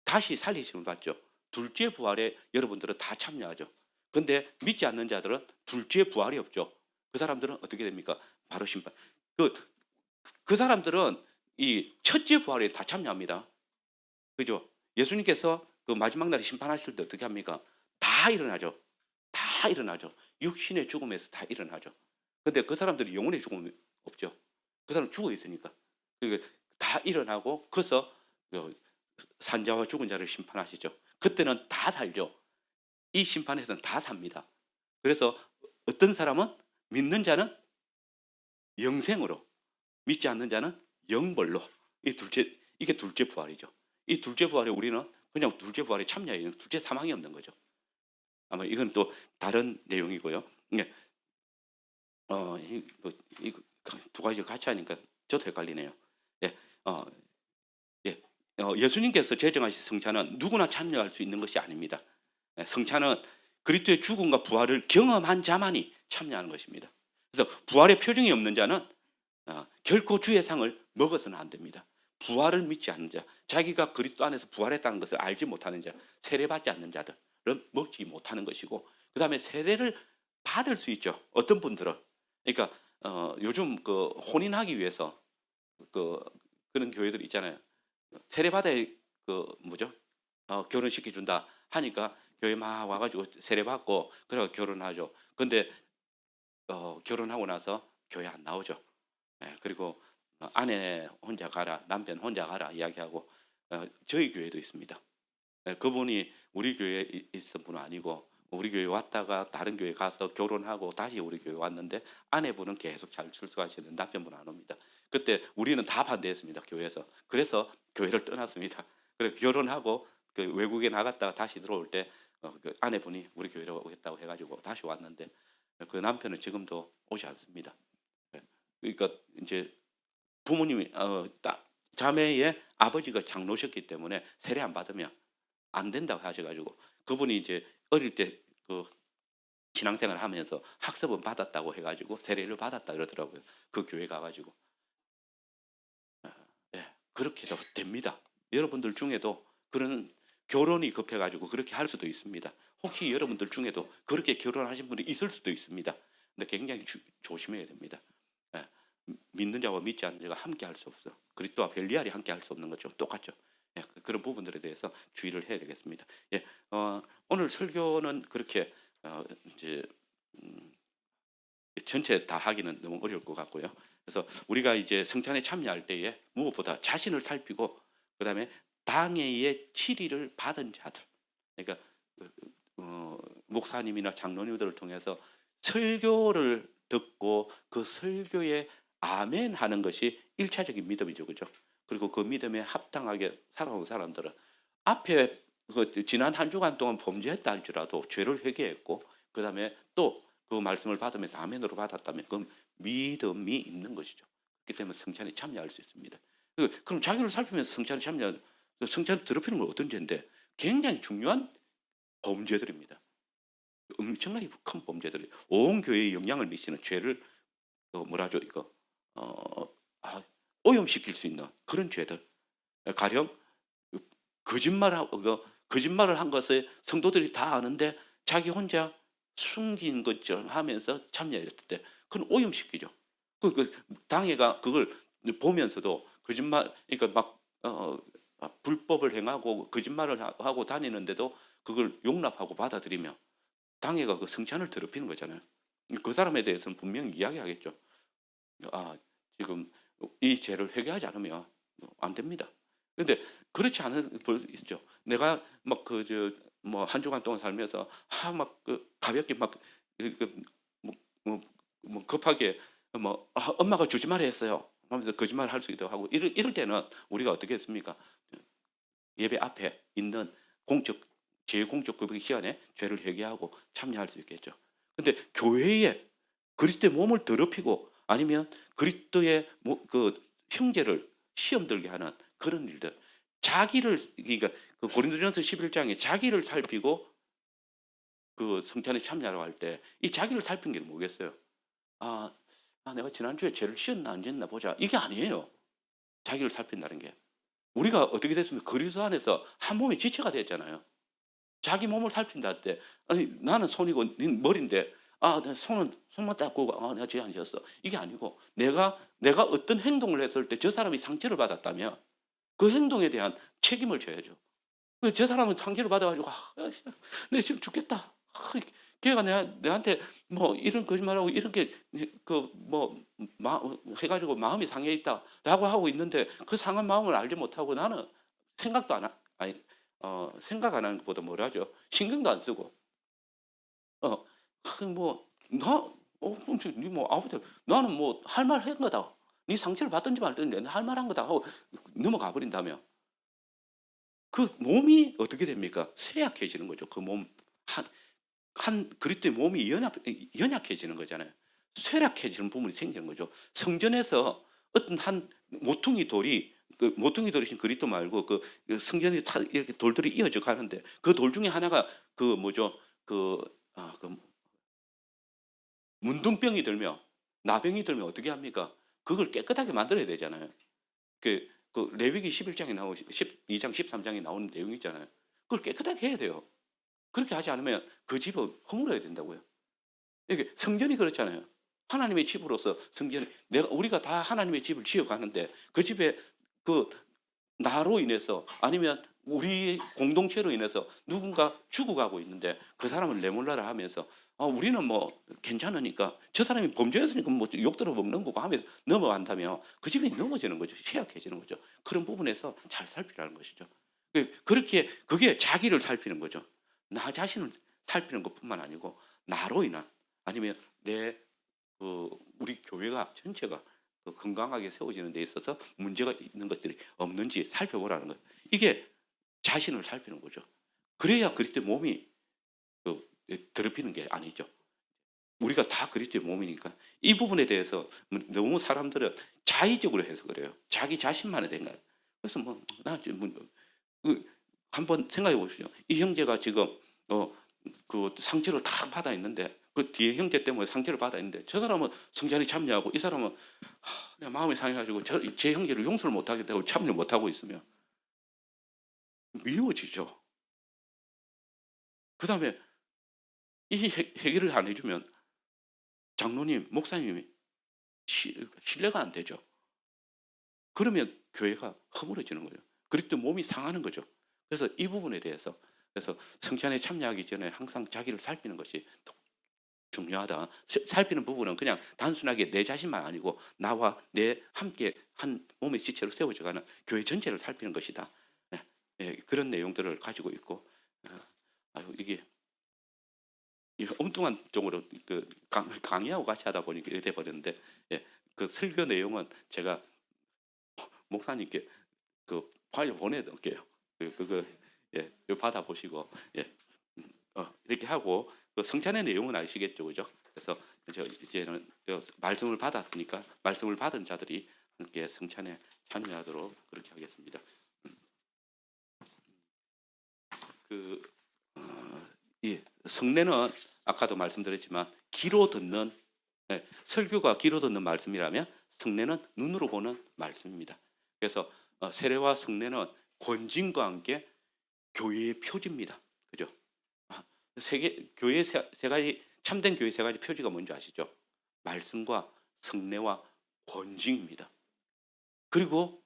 다시 살리심을 받죠. 둘째 부활에 여러분들은 다 참여하죠. 그런데 믿지 않는 자들은 둘째 부활이 없죠. 그 사람들은 어떻게 됩니까? 바로 심판. 그 사람들은 이 첫째 부활에 다 참여합니다. 그죠? 예수님께서 그 마지막 날에 심판하실 때 어떻게 합니까? 다 일어나죠. 다 일어나죠. 육신의 죽음에서 다 일어나죠. 근데 그 사람들이 영혼의 죽음이 없죠. 그 사람 죽어 있으니까. 그러니까 다 일어나고 그래서 산자와 죽은 자를 심판하시죠. 그때는 다 살죠. 이 심판에서는 다 삽니다. 그래서 어떤 사람은 믿는 자는 영생으로, 믿지 않는 자는 영벌로. 이게 둘째 부활이죠. 이 둘째 부활에 우리는 그냥 둘째 부활에 참여해요. 둘째 사망이 없는 거죠. 아마 이건 또 다른 내용이고요. 두 가지 같이 하니까 저도 헷갈리네요. 예수님께서 제정하신 성찬은 누구나 참여할 수 있는 것이 아닙니다. 성찬은 그리스도의 죽음과 부활을 경험한 자만이 참여하는 것입니다. 그래서 부활의 표징이 없는 자는 결코 주의 상을 먹어서는 안 됩니다. 부활을 믿지 않는 자, 자기가 그리스도 안에서 부활했다는 것을 알지 못하는 자, 세례받지 않는 자들은 먹지 못하는 것이고, 그 다음에 세례를 받을 수 있죠. 어떤 분들은 그러니까 요즘 혼인하기 위해서 그런 교회들 있잖아요. 세례 받아야 결혼시켜 준다 하니까 교회 막 와가지고 세례 받고 그래서 결혼하죠. 근데 결혼하고 나서 교회 안 나오죠. 그리고 아내 혼자 가라, 남편 혼자 가라 이야기하고 저희 교회도 있습니다. 그분이 우리 교회에 있었던 분은 아니고 우리 교회 왔다가 다른 교회 가서 결혼하고 다시 우리 교회 왔는데 아내분은 계속 잘 출석하시는 남편분은 안 옵니다. 그때 우리는 다 반대했습니다. 교회에서. 그래서 교회를 떠났습니다. 그래 결혼하고 외국에 나갔다가 다시 들어올 때 그 아내분이 우리 교회로 오겠다고 해가지고 다시 왔는데 그 남편은 지금도 오지 않습니다. 그러니까 이제 부모님이 자매의 아버지가 장로셨기 때문에 세례 안 받으면 안 된다고 하셔가지고 그분이 이제 어릴 때 그 신앙생활을 하면서 학습은 받았다고 해가지고 세례를 받았다 그러더라고요. 그 교회 가가지고 예, 그렇게도 됩니다. 여러분들 중에도 그런 결혼이 급해가지고 그렇게 할 수도 있습니다. 혹시 여러분들 중에도 그렇게 결혼하신 분이 있을 수도 있습니다. 근데 굉장히 조심해야 됩니다. 예, 믿는 자와 믿지 않는 자가 함께 할 수 없어. 그리스도와 벨리알이 함께 할 수 없는 것처럼 똑같죠. 예, 그런 부분들에 대해서 주의를 해야 되겠습니다. 예, 오늘 설교는 그렇게 이제 전체 다 하기는 너무 어려울 것 같고요. 그래서 우리가 이제 성찬에 참여할 때에 무엇보다 자신을 살피고 그다음에 당회의 치리를 받은 자들, 그러니까 목사님이나 장로님들을 통해서 설교를 듣고 그 설교에 아멘 하는 것이 일차적인 믿음이죠, 그죠? 그리고 그 믿음에 합당하게 살아온 사람들은 앞에 그 지난 한 주간 동안 범죄했다 할지라도 죄를 회개했고 그다음에 또 그 말씀을 받으면서 아멘으로 받았다면 그 믿음이 있는 것이죠. 그렇기 때문에 성찬에 참여할 수 있습니다. 그럼 자기를 살피면서 성찬에 성찬을 더럽히는 건 어떤 죄인데 굉장히 중요한 범죄들입니다. 엄청나게 큰 범죄들이 온 교회에 영향을 미치는 죄를 뭐라죠 이거 오염시킬 수 있는 그런 죄들. 가령 거짓말을 한 것을 성도들이 다 아는데 자기 혼자 숨긴 것처럼 하면서 참여했을 때 그건 오염시키죠. 그 당회가 그걸 보면서도 거짓말, 그러니까 막 불법을 행하고 거짓말을 하고 다니는데도 그걸 용납하고 받아들이며 당회가 그 성찬을 더럽히는 거잖아요. 그 사람에 대해서는 분명히 이야기하겠죠. 지금 이 죄를 회개하지 않으면 안 됩니다. 그런데 그렇지 않은 분 있죠. 내가 막 한 주간 동안 살면서 막 가볍게 뭐 급하게 엄마가 주지 말아 했어요 하면서 거짓말을 할 수 있도록 하고 이럴 때는 우리가 어떻게 했습니까? 예배 앞에 있는 제일 공적 그 시간에 죄를 회개하고 참여할 수 있겠죠. 근데 교회에 그리스도의 몸을 더럽히고 아니면 그리스도의 그 형제를 시험 들게 하는 그런 일들, 그러니까 그 고린도전서 11장에 자기를 살피고 그 성찬에 참여하러 갈 때 이 자기를 살핀 게 뭐겠어요? 내가 지난주에 죄를 지었나 안 지었나 보자. 이게 아니에요. 자기를 살핀다는 게. 우리가 어떻게 됐습니까? 그리스도 안에서 한 몸의 지체가 됐잖아요. 자기 몸을 살핀다 할 때, 아니 나는 손이고 네 머리인데, 내 손만 닦고 내가 죄 안 지었어. 이게 아니고 내가 어떤 행동을 했을 때 저 사람이 상처를 받았다면 그 행동에 대한 책임을 져야죠. 저 사람은 상처를 받아가지고 내가 지금 죽겠다. 걔가 내한테 뭐 이런 거짓말하고 이런 게 해가지고 마음이 상해 있다라고 하고 있는데 그 상한 마음을 알지 못하고 나는 생각도 생각 안 하는 것보다 뭐라죠? 신경도 안 쓰고 아버지 나는 뭐 할 말 한 거다. 네 상처를 받든지 말든지 할 말 한 거다 하고 넘어가 버린다면 그 몸이 어떻게 됩니까? 쇠약해지는 거죠. 그 몸 한 그리스도의 몸이 연약해지는 거잖아요. 쇠약해지는 부분이 생기는 거죠. 성전에서 어떤 한 모퉁이 돌이 모퉁이 돌이신 그리스도 말고 그 성전이 이렇게 돌들이 이어져 가는데 그 돌 중에 하나가 문둥병이 들면 나병이 들면 어떻게 합니까? 그걸 깨끗하게 만들어야 되잖아요. 그 레위기 11장에 나오고 12장 13장에 나오는 내용이 있잖아요. 그걸 깨끗하게 해야 돼요. 그렇게 하지 않으면 그 집은 허물어야 된다고요. 이게 성전이 그렇잖아요. 하나님의 집으로서 우리가 다 하나님의 집을 지어가는데 그 집에 나로 인해서 아니면 우리 공동체로 인해서 누군가 죽어가고 있는데 그 사람을 내몰라라 하면서 우리는 뭐 괜찮으니까 저 사람이 범죄했으니까 뭐 욕들어 먹는 거고 하면서 넘어간다면 그 집이 넘어지는 거죠. 취약해지는 거죠. 그런 부분에서 잘 살피라는 것이죠. 그게 자기를 살피는 거죠. 나 자신을 살피는 것뿐만 아니고 나로 인한 아니면 우리 교회가 전체가 건강하게 세워지는 데 있어서 문제가 있는 것들이 없는지 살펴보라는 거예요. 이게 자신을 살피는 거죠. 그래야 그리스도의 몸이 더럽히는 게 아니죠. 우리가 다 그리스도의 몸이니까 이 부분에 대해서 너무 사람들은 자의적으로 해서 그래요. 자기 자신만에 대한 거예요. 그래서 한번 생각해 보십시오. 이 형제가 지금 그 상처를 다 받아 있는데 그 뒤에 형제 때문에 상처를 받아 있는데 저 사람은 성찬에 참여하고 이 사람은 내가 마음이 상해가지고 제 형제를 용서를 못 하겠다고 참여 못 하고 있으면 미워지죠. 그 다음에 이 해결을 안 해주면 장로님, 목사님이 신뢰가 안 되죠. 그러면 교회가 허물어지는 거죠. 그리고 또 몸이 상하는 거죠. 그래서 이 부분에 대해서 그래서 성찬에 참여하기 전에 항상 자기를 살피는 것이 중요하다. 살피는 부분은 그냥 단순하게 내 자신만 아니고 나와 내 함께 한 몸의 지체로 세워져가는 교회 전체를 살피는 것이다. 예, 예, 그런 내용들을 가지고 있고 이게 엉뚱한 쪽으로 강의하고 같이 하다 보니까 이렇게 돼버렸는데 예, 그 설교 내용은 제가 목사님께 그 파일 보내드릴게요. 예, 받아보시고 예, 이렇게 하고 그 성찬의 내용은 아시겠죠, 그죠? 그래서 이제는 말씀을 받았으니까 말씀을 받은 자들이 함께 성찬에 참여하도록 그렇게 하겠습니다. 예, 성례는 아까도 말씀드렸지만 귀로 듣는 설교가 귀로 듣는 말씀이라면 성례는 눈으로 보는 말씀입니다. 그래서 세례와 성례는 권징과 함께 교회의 표지입니다. 그죠? 교회 세 가지 참된 교회 세 가지 표지가 뭔지 아시죠? 말씀과 성례와 권징입니다. 그리고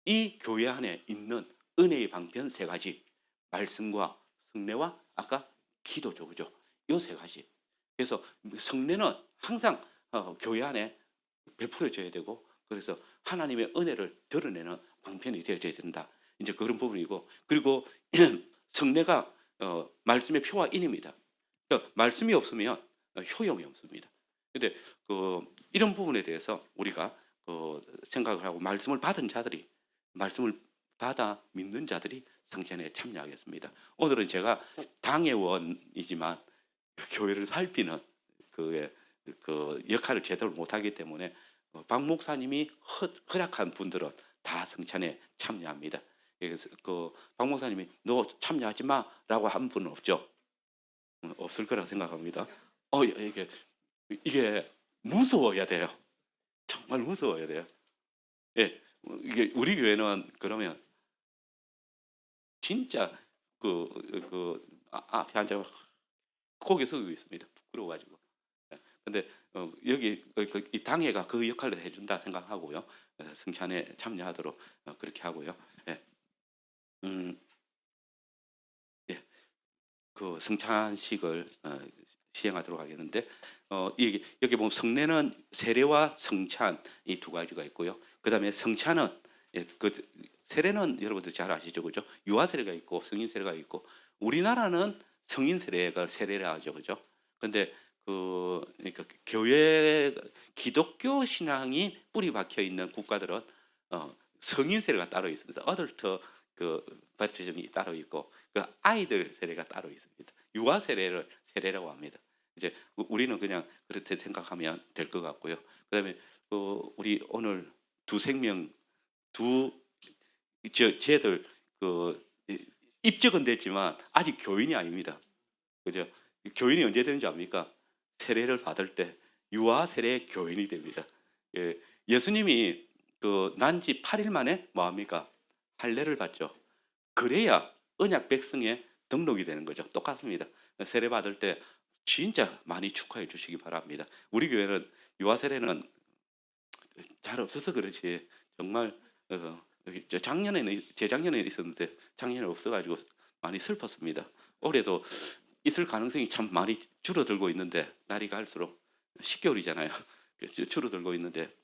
이 교회 안에 있는 은혜의 방편 세 가지 말씀과 성례와 아까 기도죠, 그죠? 이 세 가지. 그래서 성례는 항상 교회 안에 베풀어져야 되고 그래서 하나님의 은혜를 드러내는 방편이 되어져야 된다. 이제 그런 부분이고 그리고 성례가 말씀의 표와 인입니다. 그러니까 말씀이 없으면 효용이 없습니다. 그런데 이런 부분에 대해서 우리가 생각을 하고 말씀을 받은 자들이 말씀을 받아 믿는 자들이 성찬에 참여하겠습니다. 오늘은 제가 당회원이지만 교회를 살피는 그 역할을 제대로 못하기 때문에 박 목사님이 허락한 분들은 다 성찬에 참여합니다. 그래서 박 목사님이 너 참여하지 마라고 한 분은 없죠. 없을 거라 생각합니다. 이게 무서워야 돼요. 정말 무서워야 돼요. 예, 이게 우리 교회는 그러면 진짜 앞에 앉아 고개 숙이고 있습니다. 부끄러워가지고. 근데 여기 이 당회가 그 역할을 해준다 생각하고요. 그래서 성찬에 참여하도록 그렇게 하고요. 예. 예. 그 성찬식을 시행하도록 하겠는데 여기 보면 성례는 세례와 성찬 이 두 가지가 있고요. 그다음에 성찬은 세례는 여러분들 잘 아시죠, 그죠? 유아 세례가 있고 성인 세례가 있고 우리나라는 성인 세례가 세례라 하죠, 그죠? 근데 그러니까 교회 기독교 신앙이 뿌리 박혀 있는 국가들은 성인 세례가 따로 있습니다. 어덜트 바티즘이 따로 있고 아이들 세례가 따로 있습니다. 유아 세례를 세례라고 합니다. 이제 우리는 그냥 그렇게 생각하면 될 것 같고요. 그다음에 우리 오늘 두 생명 쟤들 입적은 됐지만 아직 교인이 아닙니다. 그죠? 교인이 언제 되는지 압니까? 세례를 받을 때 유아 세례 교인이 됩니다. 예수님이 난지 8일 만에 뭐합니까? 할례를 받죠. 그래야 언약 백성에 등록이 되는 거죠. 똑같습니다. 세례 받을 때 진짜 많이 축하해 주시기 바랍니다. 우리 교회는 유아 세례는 잘 없어서 그렇지 정말 재작년에는 있었는데 작년에 없어가지고 많이 슬펐습니다. 올해도 있을 가능성이 참 많이 줄어들고 있는데 날이 갈수록 10개월이잖아요. 줄어들고 있는데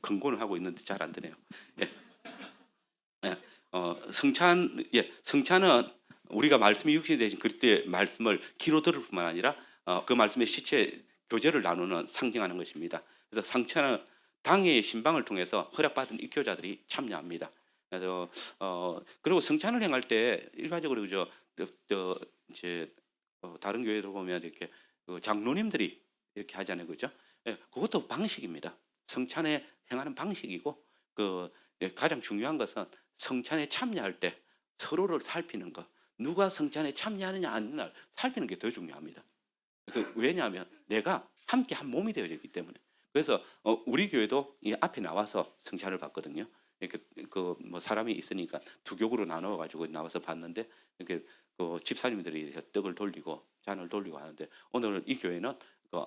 권고를 하고 있는데 잘 안 되네요. 예. 예. 성찬은 우리가 말씀이 육신이 되신 그리스도의 말씀을 귀로 들을 뿐만 아니라 그 말씀의 시체 교제를 나누는 상징하는 것입니다. 그래서 성찬은 당회의 신방을 통해서 허락받은 입교자들이 참여합니다. 그래서 그리고 성찬을 행할 때 일반적으로 그죠? 이제 다른 교회도 보면 이렇게 장로님들이 이렇게 하잖아요, 그죠? 예, 그것도 방식입니다. 성찬에 행하는 방식이고 가장 중요한 것은 성찬에 참여할 때 서로를 살피는 것, 누가 성찬에 참여하느냐 안 하느냐 살피는 게 더 중요합니다. 왜냐하면 내가 함께 한 몸이 되어졌기 때문에. 그래서 우리 교회도 이 앞에 나와서 성찬을 받거든요. 이렇게 뭐 사람이 있으니까 두 격으로 나눠 가지고 나와서 봤는데 이렇게 집사님들이 떡을 돌리고 잔을 돌리고 하는데, 오늘 이 교회는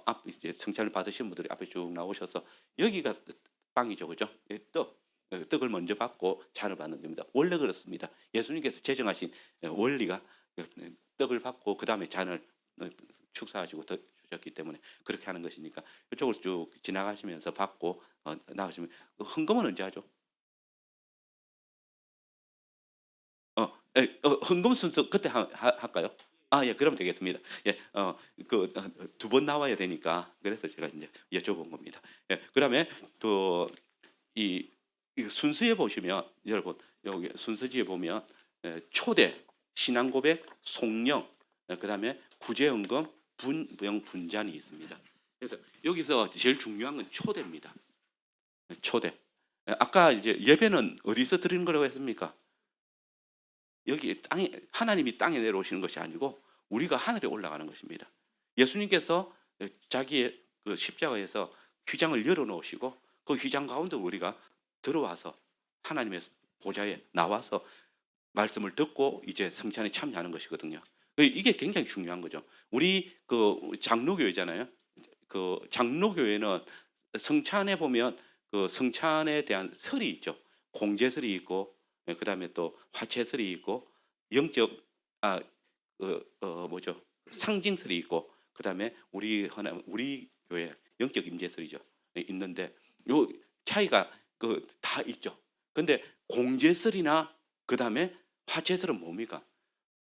앞 이제 성찬을 받으신 분들이 앞에 쭉 나오셔서 여기가 빵이죠, 그죠? 떡을 먼저 받고 잔을 받는 겁니다. 원래 그렇습니다. 예수님께서 제정하신 원리가 떡을 받고 그 다음에 잔을 축사하시고 주셨기 때문에 그렇게 하는 것이니까 이쪽으로 쭉 지나가시면서 받고 나가시면. 헌금은 언제 하죠? 헌금 순서 그때 할까요? 예, 그러면 되겠습니다. 예, 두 번 나와야 되니까 그래서 제가 이제 여쭤본 겁니다. 예, 그다음에 이 순서에 보시면 여러분 여기 순서지에 보면 초대, 신앙고백, 속령, 그다음에 구제헌금, 분명 분잔이 있습니다. 그래서 여기서 제일 중요한 건 초대입니다. 초대. 아까 이제 예배는 어디서 드리는 거라고 했습니까? 여기 땅에, 하나님이 땅에 내려오시는 것이 아니고 우리가 하늘에 올라가는 것입니다. 예수님께서 자기의 그 십자가에서 휘장을 열어놓으시고 그 휘장 가운데 우리가 들어와서 하나님의 보좌에 나와서 말씀을 듣고 이제 성찬에 참여하는 것이거든요. 이게 굉장히 중요한 거죠. 우리 장로교회잖아요. 장로교회는 성찬에 보면 성찬에 대한 설이 있죠. 공제설이 있고, 그다음에 또 화채설이 있고, 영적 상징설이 있고, 그다음에 우리 교회 영적 임재설이죠. 있는데 요 차이가 다 있죠. 근데 공제설이나 그다음에 화채설은 뭡니까?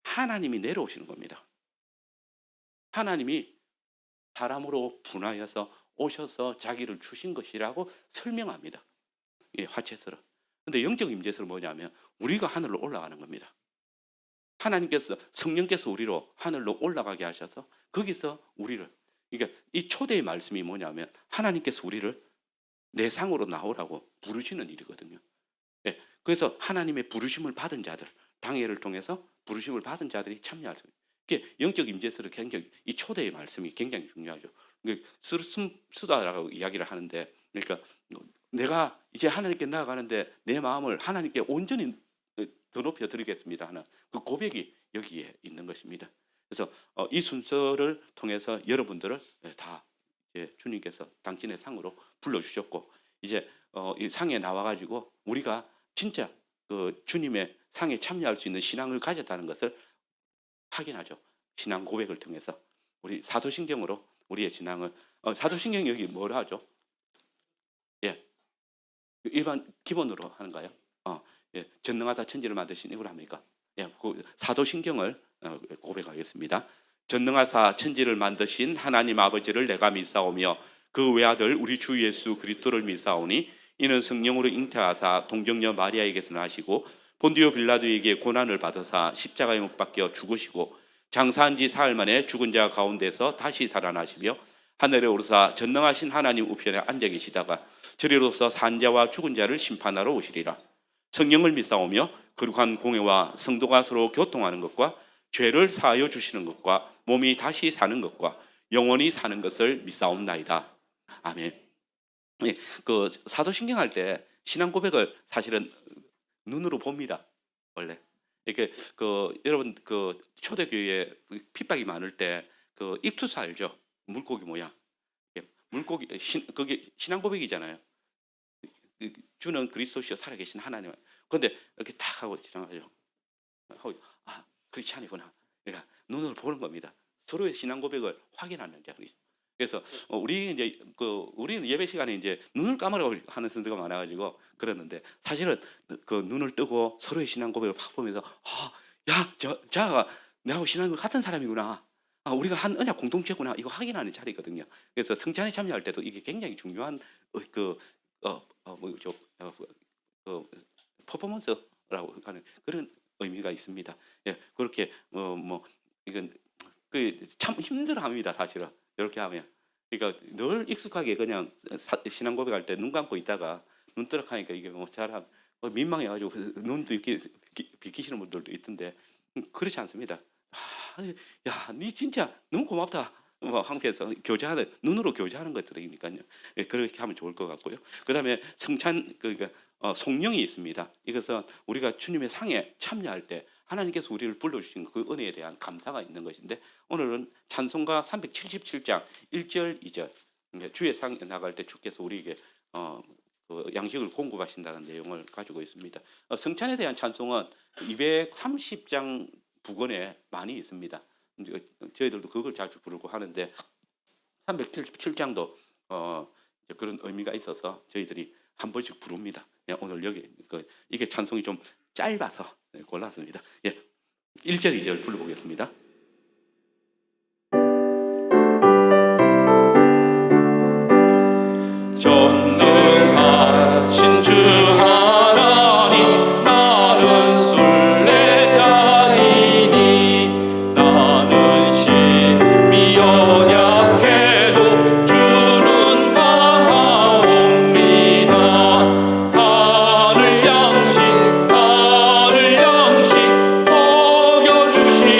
하나님이 내려오시는 겁니다. 하나님이 사람으로 분하여서 오셔서 자기를 주신 것이라고 설명합니다. 화채설은. 근데 영적 임재설은 뭐냐면 우리가 하늘로 올라가는 겁니다. 하나님께서, 성령께서 우리로 하늘로 올라가게 하셔서 거기서 우리를, 그러니까 이 초대의 말씀이 뭐냐면 하나님께서 우리를 내 상으로 나오라고 부르시는 일이거든요. 예, 그래서 하나님의 부르심을 받은 자들, 당회를 통해서 부르심을 받은 자들이 참여할 수 있어요. 이게 영적 임재설은 굉장히, 이 초대의 말씀이 굉장히 중요하죠. 스다라고 이야기를 하는데, 그러니까 내가 이제 하나님께 나아가는데 내 마음을 하나님께 온전히 더 높여 드리겠습니다 하는 그 고백이 여기에 있는 것입니다. 그래서 이 순서를 통해서 여러분들을 다 이제 주님께서 당신의 상으로 불러주셨고, 이제 이 상에 나와가지고 우리가 진짜 그 주님의 상에 참여할 수 있는 신앙을 가졌다는 것을 확인하죠. 신앙 고백을 통해서 우리 사도신경으로 우리의 신앙을, 사도신경 여기 뭐라 하죠? 예, 일반 기본으로 하는가요? 예, 전능하다 천지를 만드신 이걸 합니까? 예, 그 사도신경을 고백하겠습니다. 전능하사 천지를 만드신 하나님 아버지를 내가 믿사오며 그 외아들 우리 주 예수 그리스도를 믿사오니 이는 성령으로 잉태하사 동정녀 마리아에게서 나시고 본디오 빌라도에게 고난을 받으사 십자가에 못 박혀 죽으시고 장사한 지 사흘 만에 죽은 자 가운데서 다시 살아나시며 하늘에 오르사 전능하신 하나님 우편에 앉아 계시다가 저리로서 산자와 죽은 자를 심판하러 오시리라. 성령을 믿사오며 거룩한 공회와 성도가 서로 교통하는 것과 죄를 사하여 주시는 것과 몸이 다시 사는 것과 영원히 사는 것을 믿사옵나이다. 아멘. 그 사도신경 할 때 신앙 고백을 사실은 눈으로 봅니다. 원래 이렇게 여러분 초대교회에 핍박이 많을 때 입투사 알죠? 물고기 모양. 물고기 그게 신앙 고백이잖아요. 주는 그리스도시여 살아계신 하나님. 그런데 이렇게 탁 하고 지나가죠. 크리스찬이구나. 그러니까 눈으로 보는 겁니다. 서로의 신앙 고백을 확인하는 게. 그래서 우리 이제 우리는 예배 시간에 이제 눈을 감으라고 하는 선수가 많아가지고 그러는데, 사실은 그 눈을 뜨고 서로의 신앙 고백을 확 보면서 자가 내하고 신앙이 같은 사람이구나. 우리가 한 언약 공동체구나. 이거 확인하는 자리거든요. 그래서 성찬에 참여할 때도 이게 굉장히 중요한 퍼포먼스라고 하는 그런 의미가 있습니다. 예, 그렇게 이건 참 힘들어합니다, 사실은. 이렇게 하면. 그러니까 늘 익숙하게 그냥 신앙 고백할 때 눈 감고 있다가 눈 뜨락하니까 이게 뭐 잘한 민망해가지고 눈도 이렇게 비키시는 분들도 있던데 그렇지 않습니다. 야, 니 진짜 너무 고맙다. 뭐 한국에서 교제하는 눈으로 교제하는 것들이니까요. 예, 그렇게 하면 좋을 것 같고요. 그다음에 성찬 그러니까 송령이 있습니다. 이것은 우리가 주님의 상에 참여할 때 하나님께서 우리를 불러주신 그 은혜에 대한 감사가 있는 것인데 오늘은 찬송가 377장 1절 2절 주의 상에 나갈 때 주께서 우리에게 그 양식을 공급하신다는 내용을 가지고 있습니다. 성찬에 대한 찬송은 230장 부근에 많이 있습니다. 저희들도 그걸 자주 부르고 하는데 377장도 그런 의미가 있어서 저희들이 한 번씩 부릅니다. 오늘 여기 이게 찬송이 좀 짧아서 골랐습니다. 1절 2절 불러보겠습니다. 전능하신 주 하나님 나는 순례자이니 나는 심히 연약해도 주는 나옵니다. 하늘 양식 먹여주시옵소서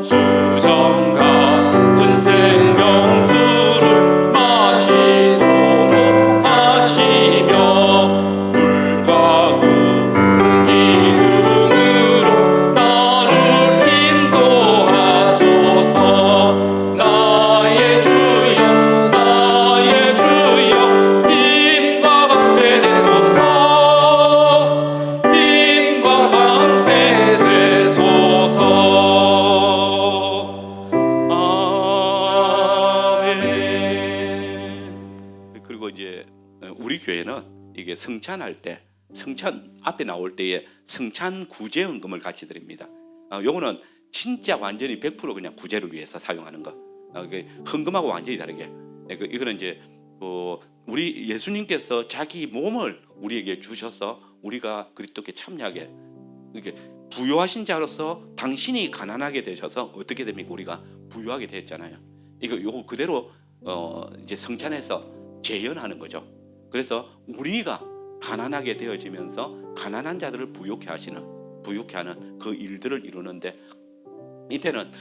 수정 같은 생명수를 마시도록 하시며 불과 구름 기둥으로 나를 인도하소서. 나의 주여 힘과 방패 되소서. 힘과 방패 되소서. 그리고 이제 우리 교회는 이게 성찬할 때 성찬 앞에 나올 때에 성찬 구제헌금을 같이 드립니다. 요거는 진짜 완전히 100% 그냥 구제를 위해서 사용하는 거. 헌금하고 완전히 다르게. 이거는 이제 우리 예수님께서 자기 몸을 우리에게 주셔서 우리가 그리스도께 참여하게 이렇게 부요하신 자로서 당신이 가난하게 되셔서 어떻게 됩니까? 우리가 부요하게 되었잖아요. 요거 그대로 이제 성찬에서 재현하는 거죠. 그래서 우리가 가난하게 되어지면서 가난한 자들을 부유케 하는 그 일들을 이루는데 이때는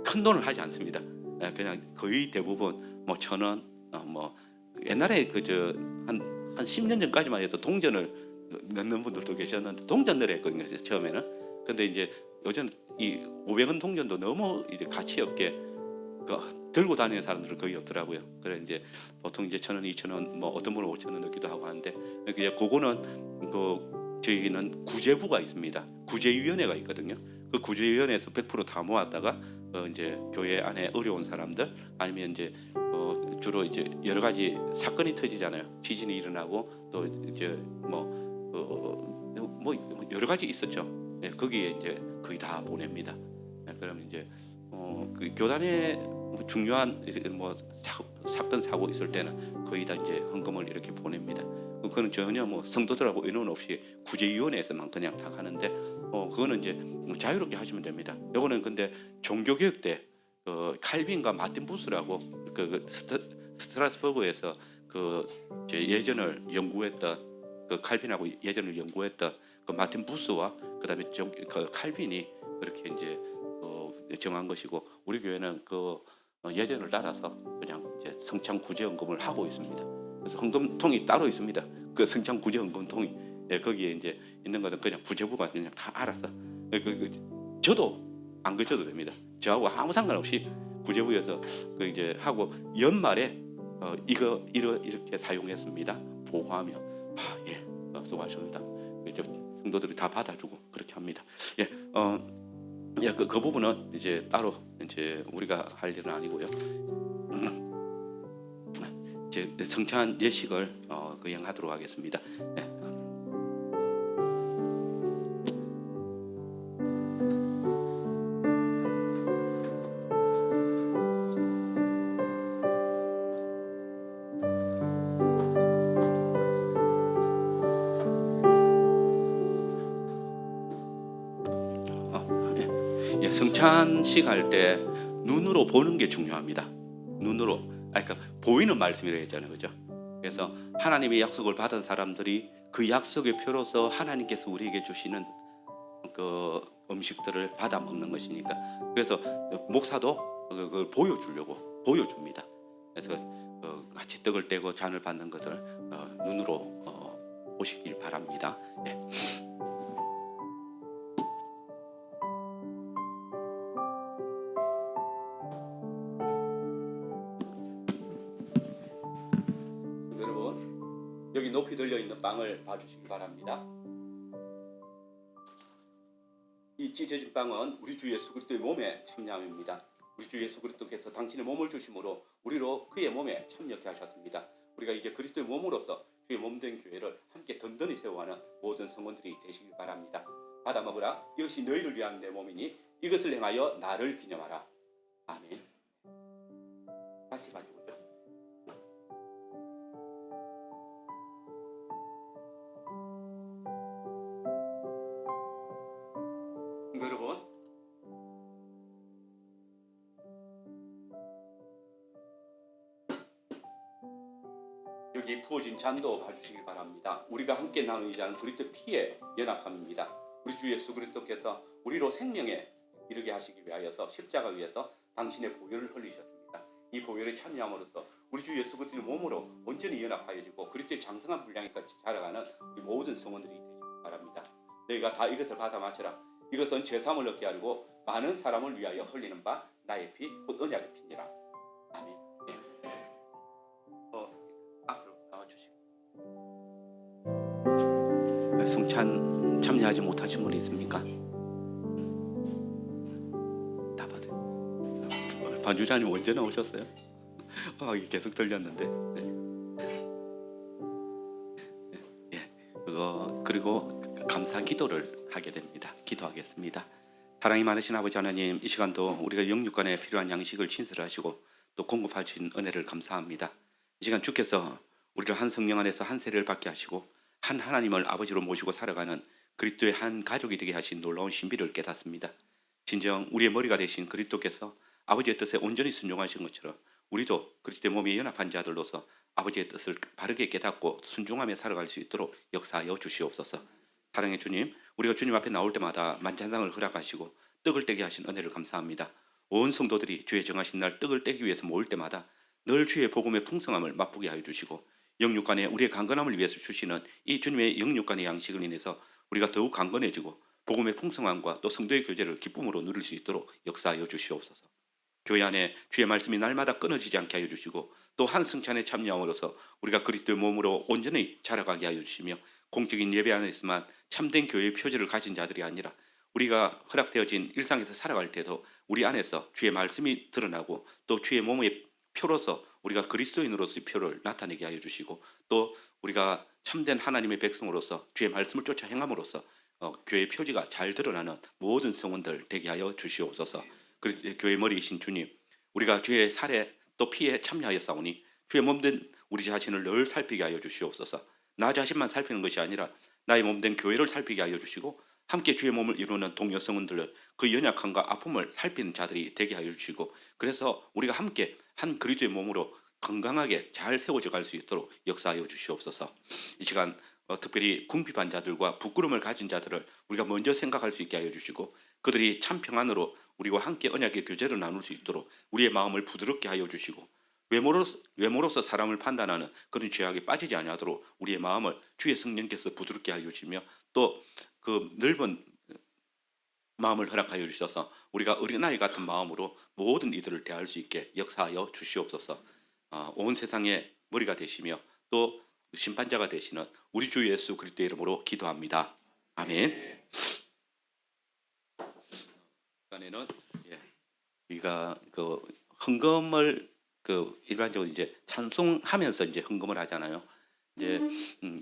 큰 돈을 하지 않습니다. 그냥 거의 대부분 뭐 1,000원, 뭐 옛날에 한 10년 전까지만 해도 동전을 넣는 분들도 계셨는데 동전을 했거든요. 처음에는. 근데 이제 요즘 이 500원 동전도 너무 이제 가치 없게 들고 다니는 사람들은 거의 없더라고요. 그래 이제 보통 이제 1,000원, 2,000원, 뭐 어떤 분은 5,000원 넣기도 하고 하는데 그거는 저희는 구제부가 있습니다. 구제위원회가 있거든요. 그 구제위원회에서 100% 다 모았다가 이제 교회 안에 어려운 사람들 아니면 이제 주로 이제 여러 가지 사건이 터지잖아요. 지진이 일어나고 또 이제 뭐 여러 가지 있었죠. 거기에 이제 거의 다 보냅니다. 그러면 이제 그 교단에 중요한 뭐 사건 사고 있을 때는 거의 다 이제 헌금을 이렇게 보냅니다. 그거는 전혀 뭐 성도들하고 의논 없이 구제위원회에서만 그냥 다 가는데 그거는 이제 자유롭게 하시면 됩니다. 이거는 근데 종교교육 때 칼빈과 마틴 부스라고 스트라스버그에서 예전을 연구했던 칼빈하고 예전을 연구했던 마틴 부스와 그다음에 칼빈이 그렇게 이제 정한 것이고 우리 교회는 예전을 따라서 그냥 이제 성찬 구제헌금을 하고 있습니다. 그래서 헌금통이 따로 있습니다. 그 성찬 구제헌금통이 거기에 이제 있는 것은 그냥 구제부가 그냥 다 알아서 저도 안 그쳐도 됩니다. 저하고 아무 상관없이 구제부에서 이제 하고 연말에 이렇게 사용했습니다. 보고하며 수고하셨습니다. 이제 성도들이 다 받아주고 그렇게 합니다. 그 부분은 이제 따로 이제 우리가 할 일은 아니고요. 이제 성찬 예식을 거행하도록 하겠습니다. 성찬식 할 때 눈으로 보는 게 중요합니다. 눈으로, 그러니까 보이는 말씀이라 했잖아요, 그죠? 그래서 하나님의 약속을 받은 사람들이 그 약속의 표로서 하나님께서 우리에게 주시는 그 음식들을 받아 먹는 것이니까, 그래서 목사도 그걸 보여줍니다. 그래서 같이 떡을 떼고 잔을 받는 것을 눈으로 보시길 바랍니다. 예. 여러분, 여기 높이 들려 있는 빵을 봐주시기 바랍니다. 이 찢어진 빵은 우리 주 예수 그리스도의 몸에 참여함입니다. 우리 주 예수 그리스도께서 당신의 몸을 주심으로 우리로 그의 몸에 참여케 하셨습니다. 우리가 이제 그리스도의 몸으로서 주의 몸된 교회를 함께 든든히 세워가는 모든 성원들이 되시길 바랍니다. 받아 먹으라. 이것이 너희를 위한 내 몸이니 이것을 행하여 나를 기념하라. 아멘. 같이 가지고요. 여러분, 여기 부어진 잔도 봐주시기 바랍니다. 우리가 함께 나누지 않은 그리스도 피의 연합함입니다. 우리 주 예수 그리스도께서 우리로 생명에 이르게 하시기 위하여서 십자가 위에서 당신의 보혈을 흘리셨습니다. 이 보혈에 참여함으로써 우리 주 예수 그리스도의 몸으로 온전히 연합하여지고 그리스도의 장성한 분량에 같이 자라가는 우리 모든 성원들이 되시기 바랍니다. 너희가 다 이것을 받아 마시라. 이것은 제사함을 얻게 하려고 많은 사람을 위하여 흘리는 바 나의 피, 곧 언약의 피니라. 아멘. 네. 앞으로 나와주시고. 성찬 참여하지 못하신 분이 있습니까? 다 받아요. 반주자님 언제 나오셨어요? 이게 계속 들렸는데. 네. 그리고 감사 기도를 하게 됩니다. 기도하겠습니다. 사랑이 많으신 아버지 하나님, 이 시간도 우리가 영육간에 필요한 양식을 친설하시고 또 공급하신 은혜를 감사합니다. 이 시간 주께서 우리를 한 성령 안에서 한 세례를 받게 하시고 한 하나님을 아버지로 모시고 살아가는 그리스도의 한 가족이 되게 하신 놀라운 신비를 깨닫습니다. 진정 우리의 머리가 되신 그리스도께서 아버지의 뜻에 온전히 순종하신 것처럼 우리도 그리스도의 몸에 연합한 자들로서 아버지의 뜻을 바르게 깨닫고 순종하며 살아갈 수 있도록 역사하여 주시옵소서. 사랑의 주님, 우리가 주님 앞에 나올 때마다 만찬상을 허락하시고 떡을 떼게 하신 은혜를 감사합니다. 온 성도들이 주의 정하신 날 떡을 떼기 위해서 모일 때마다 늘 주의 복음의 풍성함을 맛보게 하여 주시고 영육간에 우리의 강건함을 위해서 주시는 이 주님의 영육간의 양식을 인해서 우리가 더욱 강건해지고 복음의 풍성함과 또 성도의 교제를 기쁨으로 누릴 수 있도록 역사하여 주시옵소서. 교회 안에 주의 말씀이 날마다 끊어지지 않게 하여 주시고 또 한 성찬에 참여함으로써 우리가 그리스도의 몸으로 온전히 자라가게 하여 주시며 공적인 예배 안에서만 참된 교회의 표지를 가진 자들이 아니라 우리가 허락되어진 일상에서 살아갈 때도 우리 안에서 주의 말씀이 드러나고 또 주의 몸의 표로서 우리가 그리스도인으로서의 표를 나타내게 하여 주시고 또 우리가 참된 하나님의 백성으로서 주의 말씀을 쫓아 행함으로써 교회의 표지가 잘 드러나는 모든 성원들 되게 하여 주시옵소서. 교회 머리이신 주님, 우리가 주의 살에 또 피에 참여하였사오니 주의 몸된 우리 자신을 늘 살피게 하여 주시옵소서. 나 자신만 살피는 것이 아니라 나의 몸된 교회를 살피게 하여 주시고 함께 주의 몸을 이루는 동료 성원들을 그 연약함과 아픔을 살피는 자들이 되게 하여 주시고 그래서 우리가 함께 한 그리스도의 몸으로 건강하게 잘 세워져 갈 수 있도록 역사하여 주시옵소서. 이 시간 특별히 궁핍한 자들과 부끄러움을 가진 자들을 우리가 먼저 생각할 수 있게 하여 주시고 그들이 참 평안으로 우리와 함께 언약의 교제를 나눌 수 있도록 우리의 마음을 부드럽게 하여 주시고 외모로서 사람을 판단하는 그런 죄악에 빠지지 아니하도록 우리의 마음을 주의 성령께서 부드럽게 하여 주시며 또 그 넓은 마음을 허락하여 주셔서 우리가 어린아이 같은 마음으로 모든 이들을 대할 수 있게 역사하여 주시옵소서. 온 세상의 머리가 되시며 또 심판자가 되시는 우리 주 예수 그리스도의 이름으로 기도합니다. 아멘. 시간에는 우리가 그 헌금을 일반적으로 이제 찬송하면서 이제 헌금을 하잖아요. 이제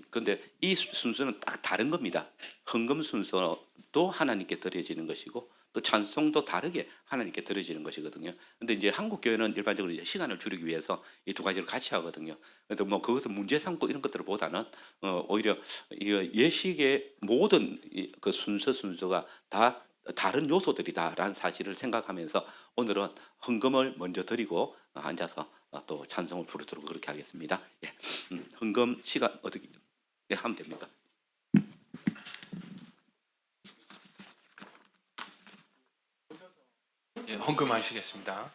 근데 이 순서는 딱 다른 겁니다. 헌금 순서도 하나님께 드려지는 것이고 또 찬송도 다르게 하나님께 드려지는 것이거든요. 근데 이제 한국 교회는 일반적으로 이제 시간을 줄이기 위해서 이 두 가지를 같이 하거든요. 그래서 뭐 그것을 문제 삼고 이런 것들보다는 오히려 이 예식의 모든 그 순서가 다 다른 요소들이다라는 사실을 생각하면서 오늘은 헌금을 먼저 드리고 앉아서 또 찬송을 부르도록 그렇게 하겠습니다. 예, 헌금 시간 어떻게 하면 됩니다. 예, 헌금하시겠습니다.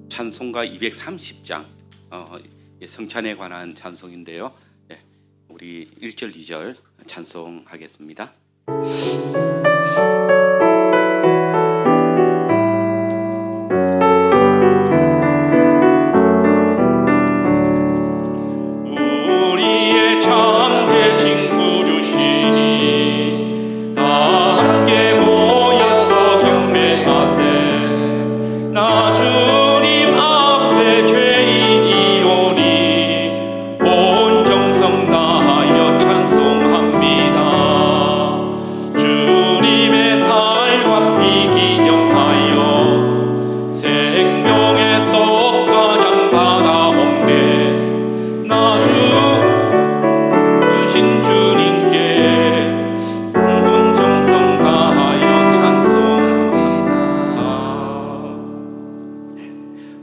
찬송가 230장 성찬에 관한 찬송인데요. 네, 우리 1절 2절 찬송하겠습니다. 우리의 참되신 구주시니 다 함께 모여서 경배하세. 나 주님 앞에 죄인이오니 온 정성 다하여 찬송합니다. 주님의 살과 피 기념하여 생명의 떡과 장 받아먹네. 나 주신 주님께 온 정성 다하여 찬송합니다.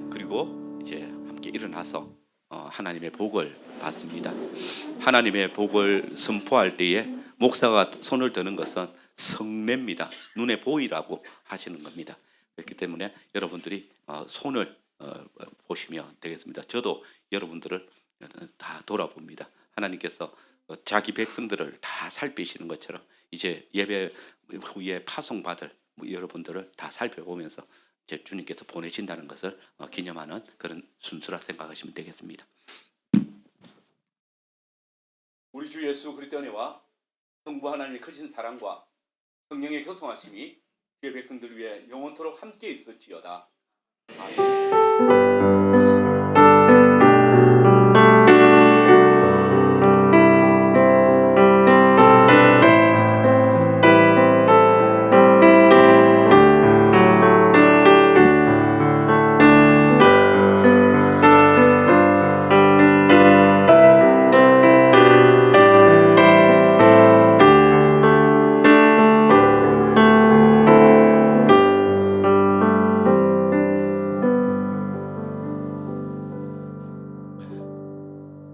그리고 이제 함께 일어나서 하나님의 복을 받습니다. 하나님의 복을 선포할 때에 목사가 손을 드는 것은 성례입니다. 눈에 보이라고 하시는 겁니다. 그렇기 때문에 여러분들이 손을 보시면 되겠습니다. 저도 여러분들을 다 돌아봅니다. 하나님께서 자기 백성들을 다 살피시는 것처럼 이제 예배 후에 파송받을 여러분들을 다 살펴보면서 이제 주님께서 보내신다는 것을 기념하는 그런 순수라 생각하시면 되겠습니다. 우리 주 예수 그리스도의 은혜와 성부 하나님의 크신 사랑과 성령의 교통하심이 주의 백성들 위해 영원토록 함께 있을지어다. 아멘.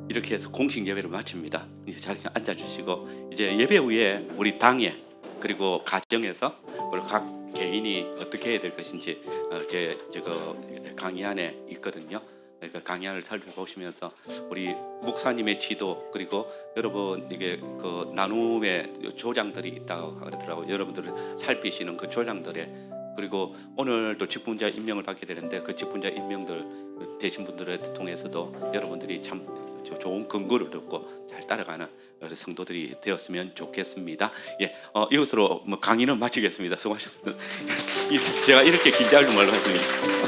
이렇게 해서 공식 예배를 마칩니다. 이제 자리에 앉아주시고 이제 예배 후에 우리 당에 그리고 가정에서 우리 각 개인이 어떻게 해야 될 것인지 제가 강의 안에 있거든요. 그러니까 강의안을 살펴보시면서 우리 목사님의 지도 그리고 여러분 이게 그 나눔의 조장들이 있다고 그러더라고요. 여러분들을 살피시는 그 조장들의 그리고 오늘도 직분자 임명을 받게 되는데 그 직분자 임명들 되신 분들을 통해서도 여러분들이 참 좋은 근거를 듣고 잘 따라가는 성도들이 되었으면 좋겠습니다. 예, 이것으로 강의는 마치겠습니다. 수고하셨습니다. 제가 이렇게 긴장을 몰랐습니다.